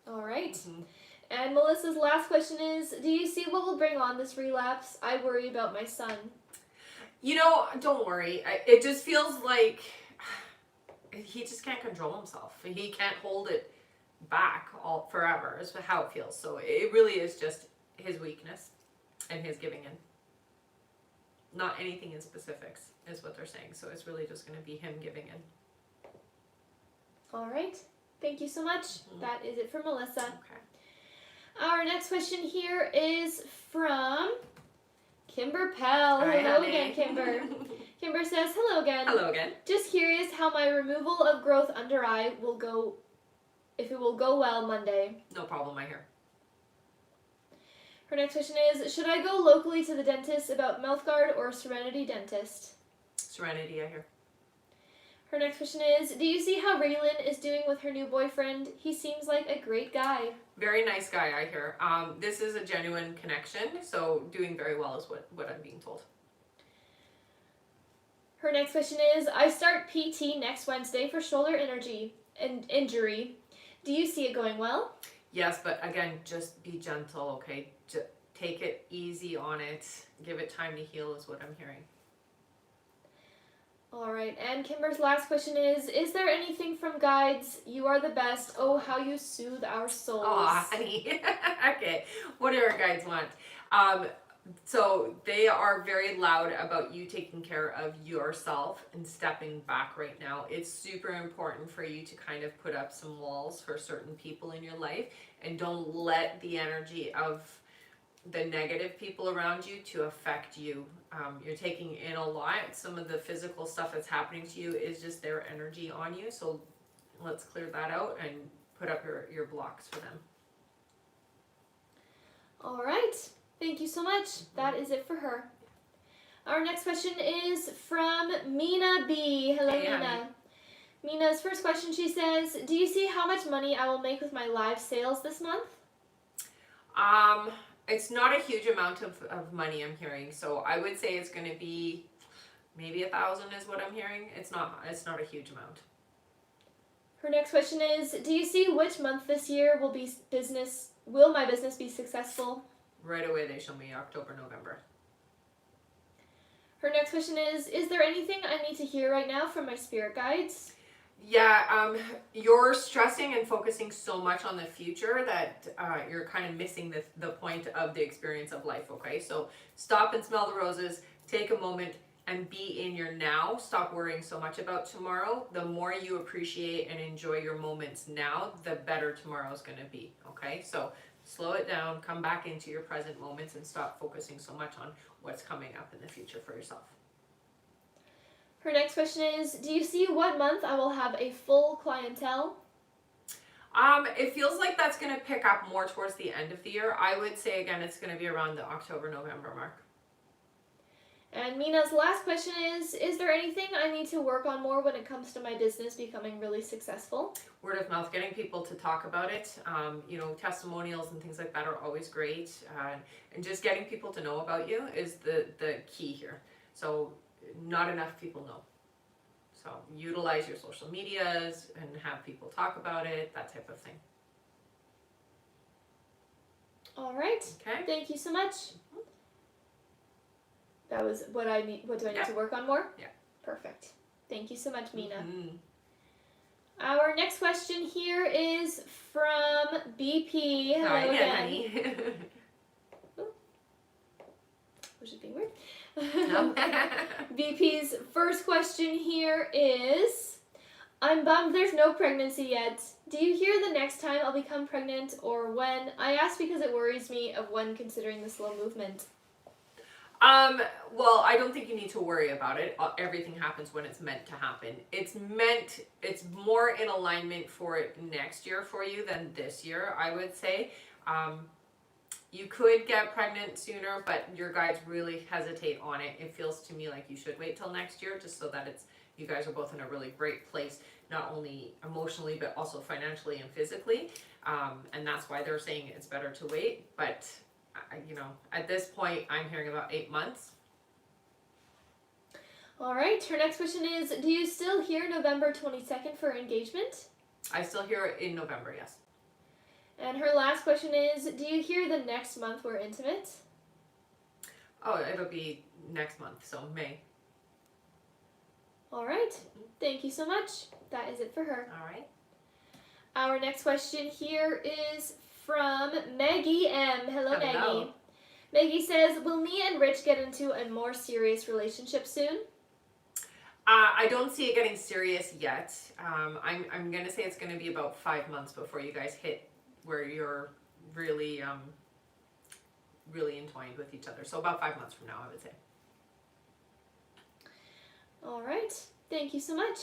All right. Mm-hmm. And Melissa's last question is, do you see what will bring on this relapse? I worry about my son. You know, don't worry. It just feels like he just can't control himself. He can't hold it back all forever is how it feels. So it really is just his weakness and his giving in. Not anything in specifics is what they're saying. So it's really just going to be him giving in. All right. Thank you so much. Mm-hmm. That is it for Melissa. Okay. Our next question here is from Kimber Pell. Hi, Hello honey. again, Kimber. Kimber says, hello again. Hello again. Just curious how my removal of growth under eye will go, if it will go well Monday. No problem, I hear. Her next question is, should I go locally to the dentist about mouthguard or Serenity Dentist? Serenity, I hear. Her next question is, do you see how Raylan is doing with her new boyfriend? He seems like a great guy. Very nice guy, I hear. This is a genuine connection, so doing very well is what I'm being told. Her next question is, I start PT next Wednesday for shoulder injury. Do you see it going well? Yes, but again, just be gentle, okay? Take it easy on it. Give it time to heal is what I'm hearing. All right, and Kimber's last question is there anything from guides? You are the best. Oh, how you soothe our souls. Oh, honey. Okay, what do our guides want? So they are very loud about you taking care of yourself and stepping back right now. It's super important for you to kind of put up some walls for certain people in your life and don't let the energy of the negative people around you to affect you. You're taking in a lot. Some of the physical stuff that's happening to you is just their energy on you. So let's clear that out and put up your blocks for them. All right. Thank you so much. That is it for her. Our next question is from Mina B. Hello, Hey, Mina. honey. Mina's first question, she says, do you see how much money I will make with my live sales this month? It's not a huge amount of money I'm hearing, so I would say it's going to be maybe 1,000 is what I'm hearing. It's not a huge amount. Her next question is, do you see which month this year will my business be successful? Right away they show me October, November. Her next question is there anything I need to hear right now from my spirit guides? Yeah, you're stressing and focusing so much on the future that you're kind of missing the point of the experience of life, okay? So stop and smell the roses, take a moment and be in your now. Stop worrying so much about tomorrow. The more you appreciate and enjoy your moments now, the better tomorrow's going to be, okay? So slow it down, come back into your present moments and stop focusing so much on what's coming up in the future for yourself. Her next question is, do you see what month I will have a full clientele? It feels like that's going to pick up more towards the end of the year. I would say, again, it's going to be around the October, November mark. And Mina's last question is there anything I need to work on more when it comes to my business becoming really successful? Word of mouth, getting people to talk about it. Testimonials and things like that are always great. And just getting people to know about you is the key here. So not enough people know. So utilize your social medias and have people talk about it, that type of thing. All right. Okay. Thank you so much. That was what I need. What do I need to work on more? Yeah. Perfect. Thank you so much, Mina. Mm-hmm. Our next question here is from BP. Hello Hi, again. honey. Which is being weird. No. BP's first question here is, I'm bummed there's no pregnancy yet. Do you hear the next time I'll become pregnant or when? I ask because it worries me of when considering the slow movement. Well, I don't think you need to worry about it. Everything happens when it's meant to happen. It's more in alignment for it next year for you than this year, I would say. You could get pregnant sooner, but your guides really hesitate on it. It feels to me like you should wait till next year just so that You guys are both in a really great place, not only emotionally, but also financially and physically. And that's why they're saying it's better to wait. But, at this point, I'm hearing about 8 months. All right, her next question is, do you still hear November 22nd for engagement? I still hear it in November, yes. And her last question is, do you hear the next month we're intimate? Oh, it'll be next month, so May. All right, thank you so much. That is it for her. All right. Our next question here is from Maggie M. Hello, Maggie. Maggie says, will me and Rich get into a more serious relationship soon? I don't see it getting serious yet. I'm going to say it's going to be about 5 months before you guys hit where you're really entwined with each other. So about 5 months from now, I would say. All right. Thank you so much.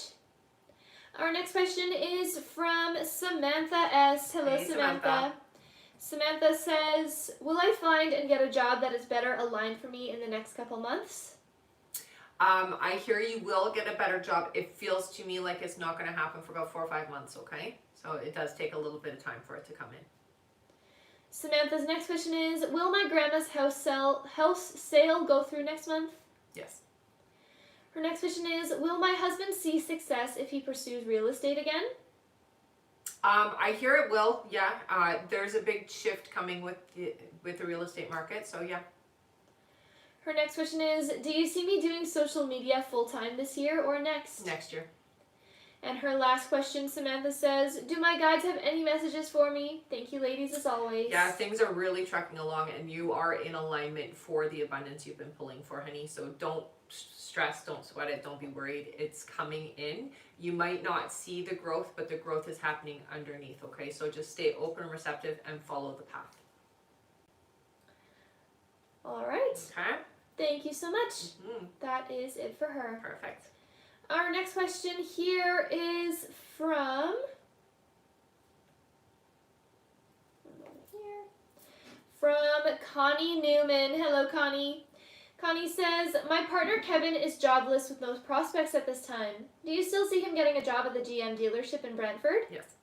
Our next question is from Samantha S. Hello, Hey, Samantha. Samantha says, will I find and get a job that is better aligned for me in the next couple months? I hear you will get a better job. It feels to me like it's not going to happen for about 4 or 5 months, okay? So it does take a little bit of time for it to come in. Samantha's next question is, will my grandma's house sale go through next month? Yes. Her next question is, will my husband see success if he pursues real estate again? I hear it will, yeah. There's a big shift coming with the real estate market, so yeah. Her next question is, do you see me doing social media full-time this year or next? Next year. And her last question, Samantha says, do my guides have any messages for me? Thank you, ladies, as always. Yeah, things are really trucking along, and you are in alignment for the abundance you've been pulling for, honey. So don't stress, don't sweat it, don't be worried. It's coming in. You might not see the growth, but the growth is happening underneath, okay? So just stay open and receptive and follow the path. All right. Okay? Thank you so much. Mm-hmm. That is it for her. Perfect. Our next question here is from Connie Newman. Hello, Connie. Connie says, my partner Kevin is jobless with no prospects at this time. Do you still see him getting a job at the GM dealership in Brantford? Yes.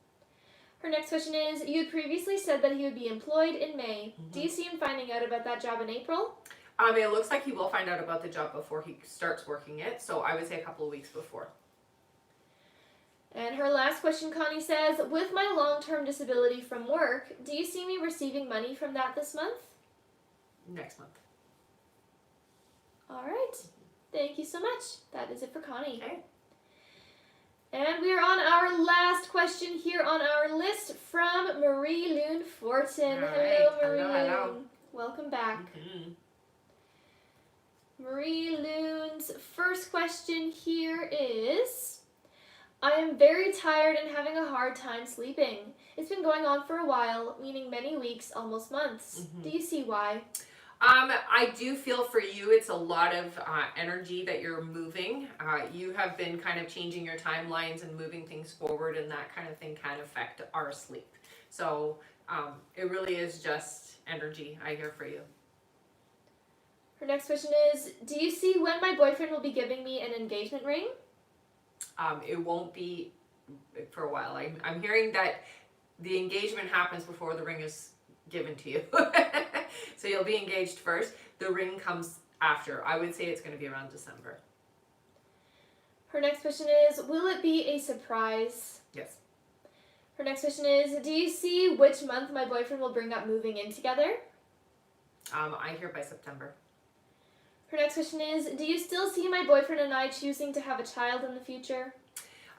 Her next question is, you had previously said that he would be employed in May. Mm-hmm. Do you see him finding out about that job in April? It looks like he will find out about the job before he starts working it, so I would say a couple of weeks before. And her last question, Connie says, with my long-term disability from work, do you see me receiving money from that this month? Next month. All right. Thank you so much. That is it for Connie. Okay. And we are on our last question here on our list from Marie Loon Fortin. All Hello, right. Marie Hello. Loon. Welcome back. Mm-hmm. Marie Loon's first question here is, I am very tired and having a hard time sleeping. It's been going on for a while, meaning many weeks, almost months. Mm-hmm. Do you see why? I do feel for you it's a lot of energy that you're moving. You have been kind of changing your timelines and moving things forward, and that kind of thing can affect our sleep. So it really is just energy I hear for you. Her next question is, do you see when my boyfriend will be giving me an engagement ring? It won't be for a while. I'm hearing that the engagement happens before the ring is given to you. So you'll be engaged first. The ring comes after. I would say it's going to be around December. Her next question is, will it be a surprise? Yes. Her next question is, do you see which month my boyfriend will bring up moving in together? I hear by September. Her next question is, do you still see my boyfriend and I choosing to have a child in the future?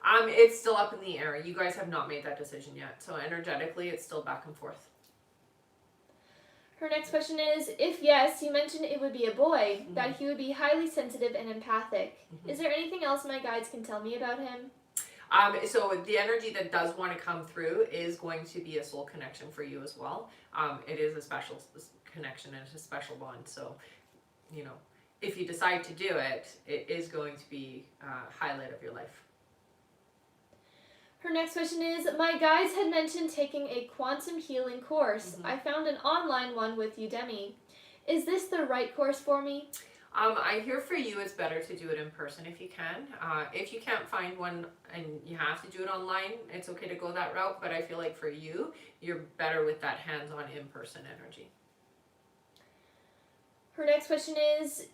It's still up in the air. You guys have not made that decision yet. So energetically, it's still back and forth. Her next question is, if yes, you mentioned it would be a boy, that he would be highly sensitive and empathic. Is there anything else my guides can tell me about him? So the energy that does want to come through is going to be a soul connection for you as well. It is a special connection and it's a special bond. So, if you decide to do it, it is going to be a highlight of your life. Her next question is, my guides had mentioned taking a quantum healing course. I found an online one with Udemy. Is this the right course for me? I hear for you it's better to do it in person if you can. If you can't find one and you have to do it online, it's okay to go that route, but I feel like for you, you're better with that hands-on in-person energy. Her next question is,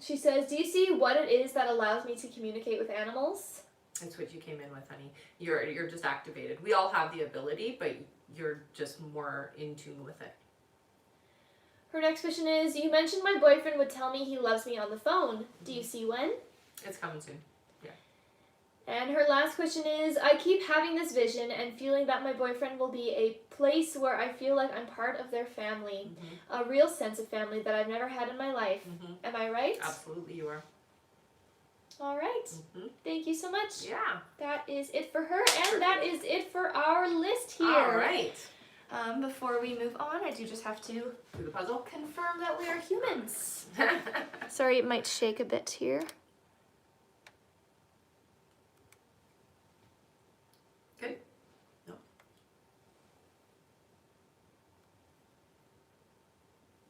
she says, do you see what it is that allows me to communicate with animals? That's what you came in with, honey. You're just activated. We all have the ability, but you're just more in tune with it. Her next question is, you mentioned my boyfriend would tell me he loves me on the phone. Do you see when? It's coming soon. Yeah. And her last question is, I keep having this vision and feeling that my boyfriend will be a place where I feel like I'm part of their family. A real sense of family that I've never had in my life. Am I right? Absolutely, you are. All right. Thank you so much. Yeah. That is it for her, and that is it for our list here. All right. Before we move on, I do just have to Do the puzzle. confirm that we are humans. Sorry, it might shake a bit here. Good. No.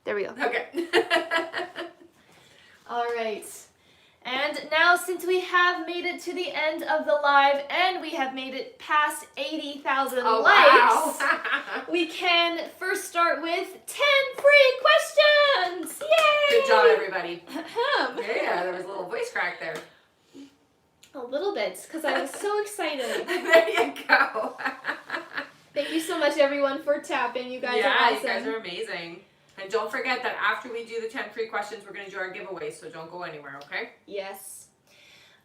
There we go. Okay. All right. And now, since we have made it to the end of the live and we have made it past 80,000 likes, Wow. we can first start with 10 free questions! Yay! Good job, everybody. Ahem. Yeah, there was a little voice crack there. A little bit, because I was so excited. There you go. Thank you so much, everyone, for tapping. You guys are awesome. You guys are amazing. And don't forget that after we do the 10 free questions, we're going to do our giveaway, so don't go anywhere, okay? Yes.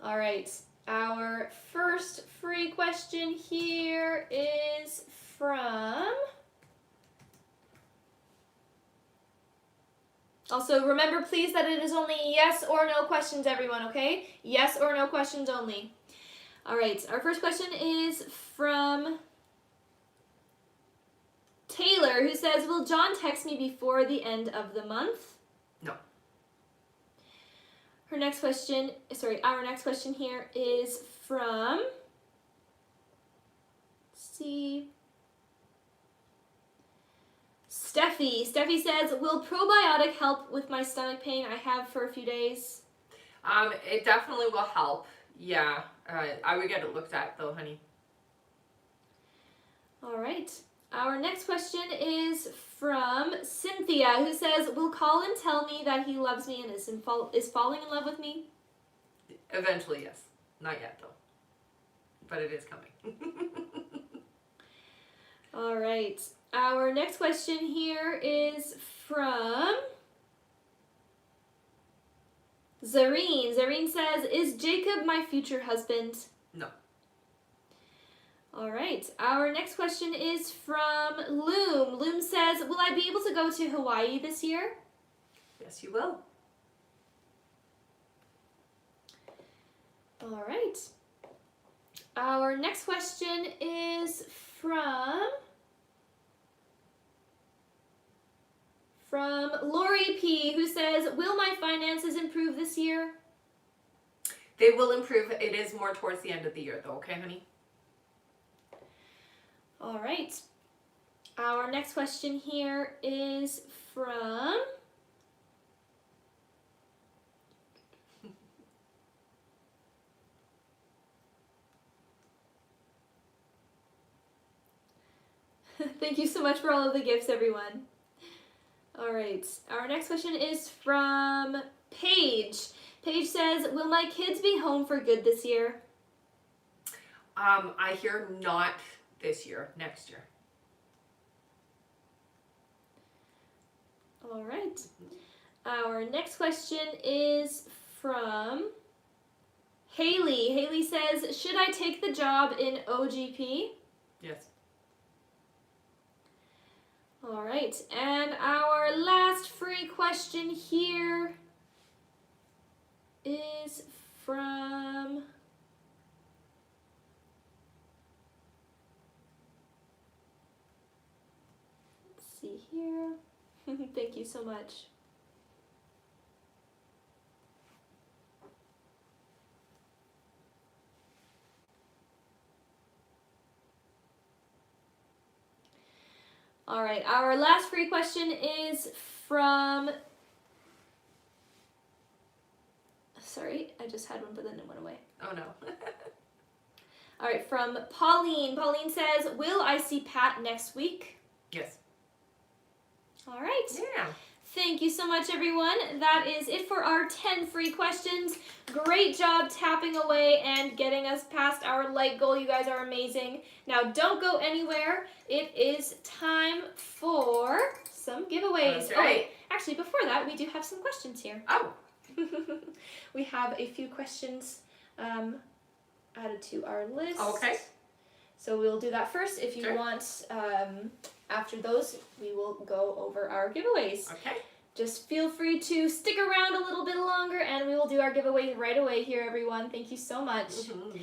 All right. Our first free question here is from... Also, remember, please, that it is only yes or no questions, everyone, okay? Yes or no questions only. All right. Our first question is from Taylor, who says, will John text me before the end of the month? No. Our next question here is from, let's see, Steffi. Steffi says, will probiotic help with my stomach pain I have for a few days? It definitely will help. Yeah. I would get it looked at, though, honey. All right. Our next question is from Cynthia, who says, will Colin tell me that he loves me and is falling in love with me? Eventually, yes. Not yet, though. But it is coming. All right. Our next question here is from Zareen. Zareen says, is Jacob my future husband? No. All right. Our next question is from Loom. Loom says, will I be able to go to Hawaii this year? Yes, you will. All right. Our next question is from Lori P, who says, will my finances improve this year? They will improve. It is more towards the end of the year, though. Okay, honey? All right. Our next question here is from Thank you so much for all of the gifts, everyone. All right. Our next question is from Paige. Paige says, will my kids be home for good this year? I hear not this year, next year. All right. Our next question is from Haley. Haley says, should I take the job in OGP? Yes. All right. And our last free question here is from... Let's see here. Thank you so much. All right, our last free question is from Sorry, I just had one, but then it went away. Oh no. All right, from Pauline. Pauline says, will I see Pat next week? Yes. All right. Yeah. Thank you so much, everyone. That is it for our 10 free questions. Great job tapping away and getting us past our like goal. You guys are amazing. Now, don't go anywhere. It is time for some giveaways. That's Oh, right. wait. Actually, before that, we do have some questions here. Oh. We have a few questions added to our list. Okay. So we'll do that first. If you Sure. want, after those, we will go over our giveaways. Okay. Just feel free to stick around a little bit longer and we will do our giveaway right away here, everyone. Thank you so much. Mm-hmm.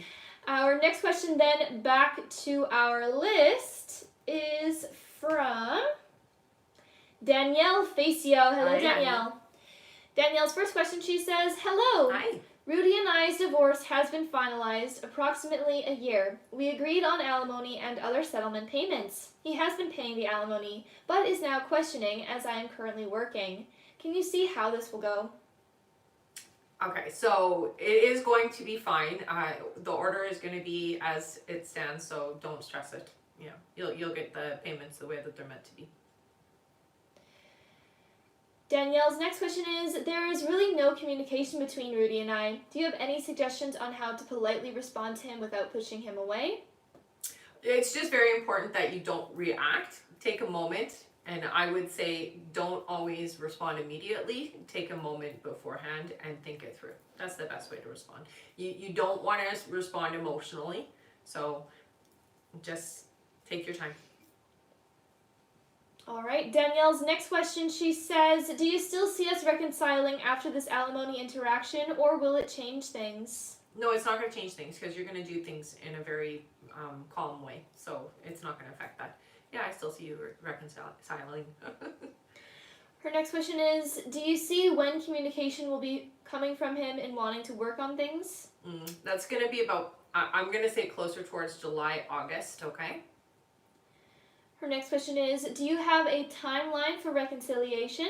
Our next question then, back to our list, is from Danielle Facio. Hello, Hi, Danielle. Danielle's first question, she says, hello. Hi. Rudy and I's divorce has been finalized approximately a year. We agreed on alimony and other settlement payments. He has been paying the alimony, but is now questioning as I am currently working. Can you see how this will go? Okay, so it is going to be fine. The order is going to be as it stands, so don't stress it. Yeah, you'll get the payments the way that they're meant to be. Danielle's next question is, there is really no communication between Rudy and I. Do you have any suggestions on how to politely respond to him without pushing him away? It's just very important that you don't react. Take a moment, and I would say don't always respond immediately. Take a moment beforehand and think it through. That's the best way to respond. You don't want to respond emotionally, so just take your time. All right, Danielle's next question, she says, do you still see us reconciling after this alimony interaction, or will it change things? No, it's not going to change things because you're going to do things in a very calm way, so it's not going to affect that. Yeah, I still see you reconciling. Her next question is, do you see when communication will be coming from him in wanting to work on things? That's going to be about, I'm going to say closer towards July, August, okay? Her next question is, do you have a timeline for reconciliation?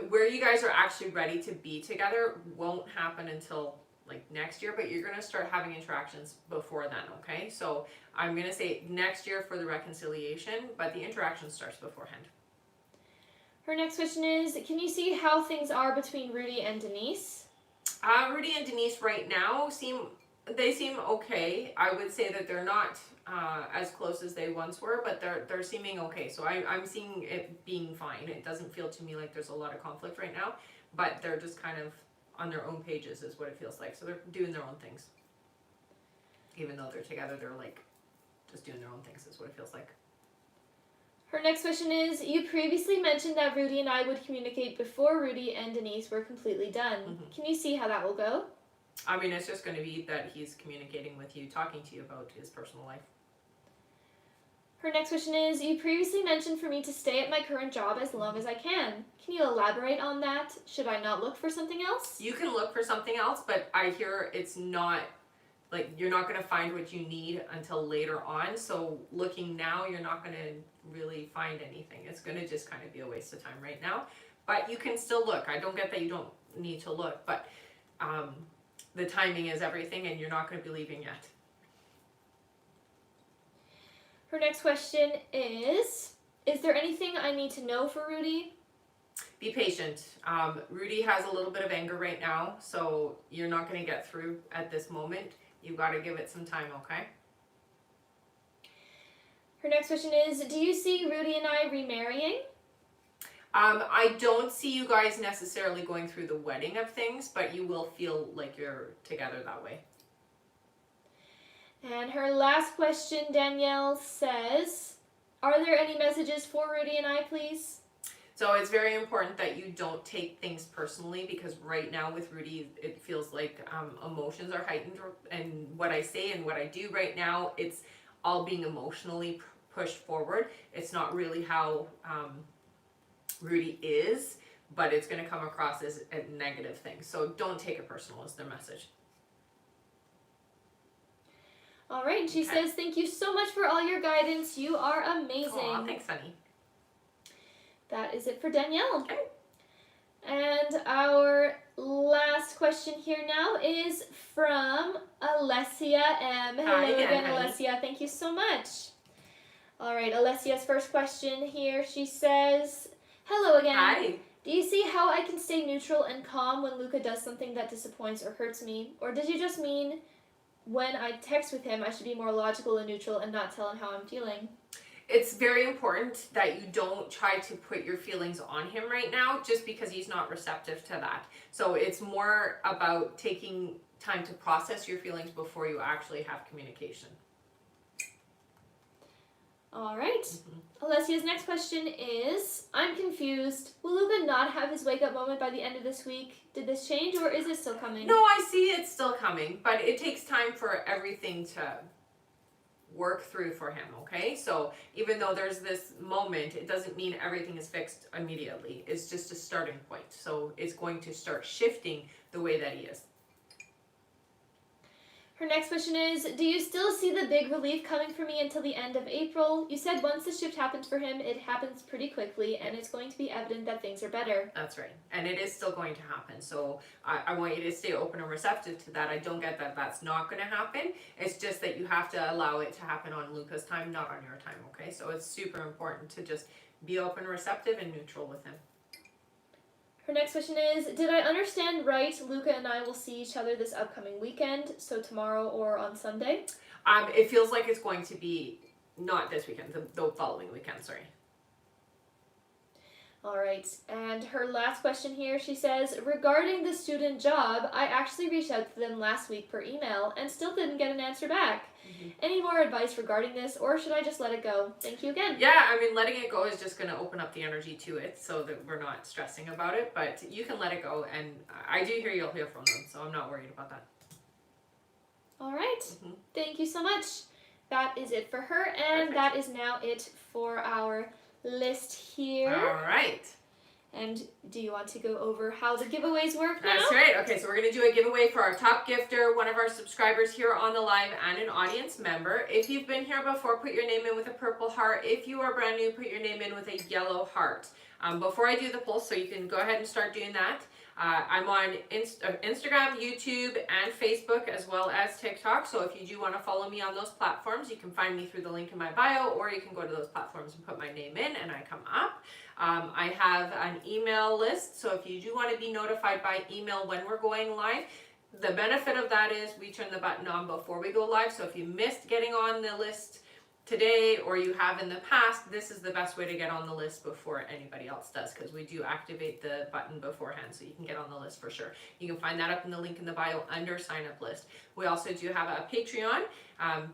Where you guys are actually ready to be together won't happen until like next year, but you're going to start having interactions before then, okay? So I'm going to say next year for the reconciliation, but the interaction starts beforehand. Her next question is, can you see how things are between Rudy and Denise? Rudy and Denise right now seem okay. I would say that they're not as close as they once were, but they're seeming okay. So I'm seeing it being fine. It doesn't feel to me like there's a lot of conflict right now, but they're just kind of on their own pages is what it feels like. So they're doing their own things. Even though they're together, they're like just doing their own things is what it feels like. Her next question is, you previously mentioned that Rudy and I would communicate before Rudy and Denise were completely done. Mm-hmm. Can you see how that will go? I mean, it's just going to be that he's communicating with you, talking to you about his personal life. Her next question is, you previously mentioned for me to stay at my current job as long as I can. Can you elaborate on that? Should I not look for something else? You can look for something else, but I hear it's not, like, you're not going to find what you need until later on. So looking now, you're not going to really find anything. It's going to just kind of be a waste of time right now. But you can still look. I don't get that you don't need to look, but the timing is everything, and you're not going to be leaving yet. Her next question is there anything I need to know for Rudy? Be patient. Rudy has a little bit of anger right now, so you're not going to get through at this moment. You've got to give it some time, okay? Her next question is, do you see Rudy and I remarrying? I don't see you guys necessarily going through the wedding of things, but you will feel like you're together that way. And her last question, Danielle says, are there any messages for Rudy and I, please? So it's very important that you don't take things personally, because right now with Rudy, it feels like emotions are heightened, and what I say and what I do right now, it's all being emotionally pushed forward. It's not really how Rudy is, but it's going to come across as a negative thing. So don't take it personal is their message. All right, and she says, thank you so much for all your guidance. You are amazing. Aw, thanks, honey. That is it for Danielle. Okay. And our last question here now is from Alessia M. Hello Hi again, honey. Alessia. Thank you so much. All right, Alessia's first question here. She says, hello again. Hi. Do you see how I can stay neutral and calm when Luca does something that disappoints or hurts me? Or did you just mean when I text with him, I should be more logical and neutral and not tell him how I'm feeling? It's very important that you don't try to put your feelings on him right now just because he's not receptive to that. So it's more about taking time to process your feelings before you actually have communication. All right. Alessia's next question is, I'm confused. Will Luca not have his wake-up moment by the end of this week? Did this change or is it still coming? No, I see it's still coming, but it takes time for everything to work through for him, okay? So even though there's this moment, it doesn't mean everything is fixed immediately. It's just a starting point. So it's going to start shifting the way that he is. Her next question is, do you still see the big relief coming for me until the end of April? You said once the shift happens for him, it happens pretty quickly, and it's going to be evident that things are better. That's right. And it is still going to happen. So I want you to stay open and receptive to that. I don't get that that's not going to happen. It's just that you have to allow it to happen on Luca's time, not on your time, okay? So it's super important to just be open, receptive, and neutral with him. Her next question is, did I understand right, Luca and I will see each other this upcoming weekend, so tomorrow or on Sunday? It feels like it's going to be not this weekend, the following weekend, sorry. All right, and her last question here, she says, regarding the student job, I actually reached out to them last week per email and still didn't get an answer back. Any more advice regarding this, or should I just let it go? Thank you again. Yeah, I mean, letting it go is just going to open up the energy to it so that we're not stressing about it, but you can let it go, and I do hear you'll hear from them, so I'm not worried about that. All right, Thank you so much. That is it for her, and Perfect. that is now it for our list here. All right. And do you want to go over how the giveaways work now? That's right. Okay, so we're going to do a giveaway for our top gifter, one of our subscribers here on the live, and an audience member. If you've been here before, put your name in with a purple heart. If you are brand new, put your name in with a yellow heart. Before I do the poll, so you can go ahead and start doing that. I'm on Instagram, YouTube, and Facebook, as well as TikTok. So if you do want to follow me on those platforms, you can find me through the link in my bio, or you can go to those platforms and put my name in, and I come up. I have an email list, so if you do want to be notified by email when we're going live, the benefit of that is we turn the button on before we go live. So if you missed getting on the list today, or you have in the past, this is the best way to get on the list before anybody else does, because we do activate the button beforehand, so you can get on the list for sure. You can find that up in the link in the bio under sign up list. We also do have a Patreon.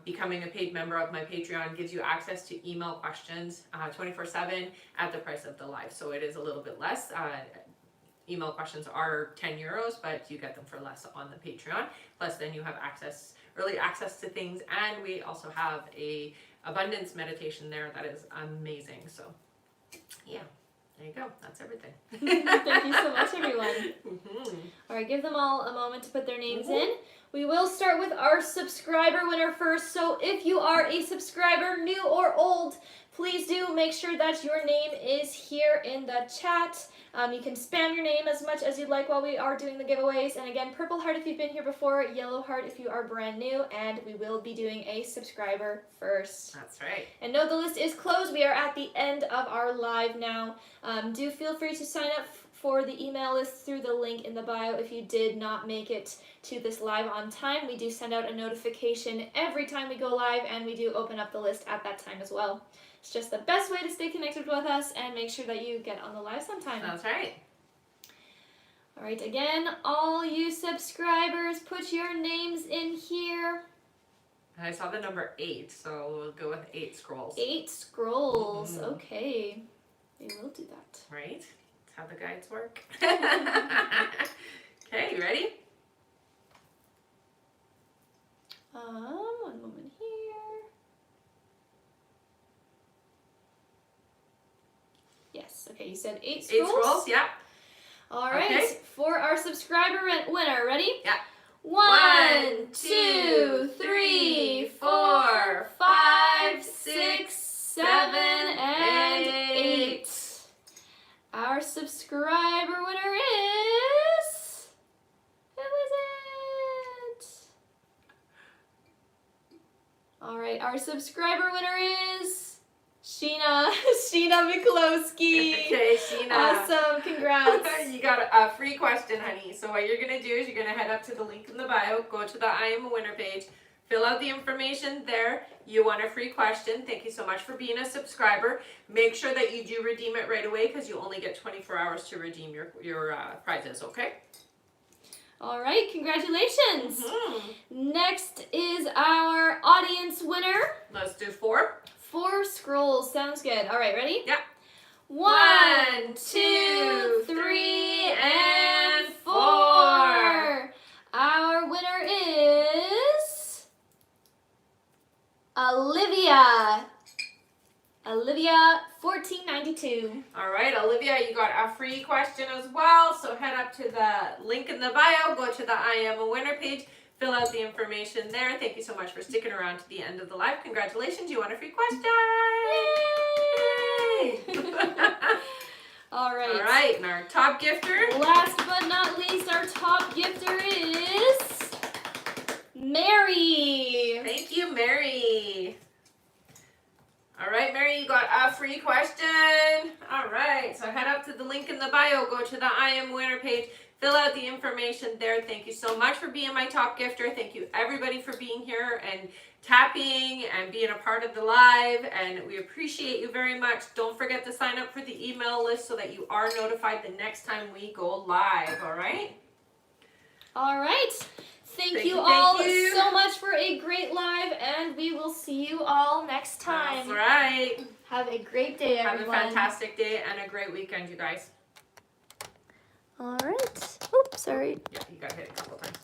Becoming a paid member of my Patreon gives you access to email questions 24/7 at the price of the live, so it is a little bit less. Email questions are €10, but you get them for less on the Patreon. Plus then you have early access to things, and we also have a abundance meditation there that is amazing. So yeah, there you go. That's everything. Thank you so much, everyone. All right, give them all a moment to put their names in. We will start with our subscriber winner first. So if you are a subscriber, new or old, please do make sure that your name is here in the chat. You can spam your name as much as you'd like while we are doing the giveaways. And again, purple heart if you've been here before, yellow heart if you are brand new, and we will be doing a subscriber first. That's right. And no, the list is closed. We are at the end of our live now. Do feel free to sign up for the email list through the link in the bio if you did not make it to this live on time. We do send out a notification every time we go live, and we do open up the list at that time as well. It's just the best way to stay connected with us and make sure that you get on the live sometime. That's right. All right, again, all you subscribers, put your names in here. I saw the number 8, so we'll go with 8 scrolls. 8 scrolls. Okay, we will do that. Right? That's how the guides work. Okay, you ready? One moment here. Yes, okay, you said 8 scrolls? 8 scrolls, yeah. All right, Okay. for our subscriber winner, ready? Yeah. 1, 2, 3, 4, 5, 6, 7, and 8. Our our subscriber winner is... Who is it? Alright, our subscriber winner is... Sheena. Sheena Mikulowski. Okay, Sheena. Awesome, congrats. You got a free question, honey. So what you're going to do is you're going to head up to the link in the bio, go to the I Am a Winner page, fill out the information there. You won a free question. Thank you so much for being a subscriber. Make sure that you do redeem it right away because you only get 24 hours to redeem your prizes, okay? All right, congratulations. Mm-hmm. Next is our audience winner. Let's do 4. 4 scrolls. Sounds good. All right, ready? Yeah. 1, 2, 3, and 4. Our winner is Olivia. Olivia, 1492. All right, Olivia, you got a free question as well. So head up to the link in the bio, go to the I Am a Winner page, fill out the information there. Thank you so much for sticking around to the end of the live. Congratulations, you won a free question. Yay! All right. All right, and our top gifter. Last but not least, our top gifter is Mary. Thank you, Mary. All right, Mary, you got a free question. All right, so head up to the link in the bio, go to the I Am Winner page, fill out the information there. Thank you so much for being my top gifter. Thank you, everybody, for being here and tapping and being a part of the live, and we appreciate you very much. Don't forget to sign up for the email list so that you are notified the next time we go live, all right? All right. Thank you so much for a great live, and we will see you all next time. That's right. Have a great day, everyone. Have a fantastic day and a great weekend, you guys. All right. Oops, sorry. Yeah, you got hit a couple times.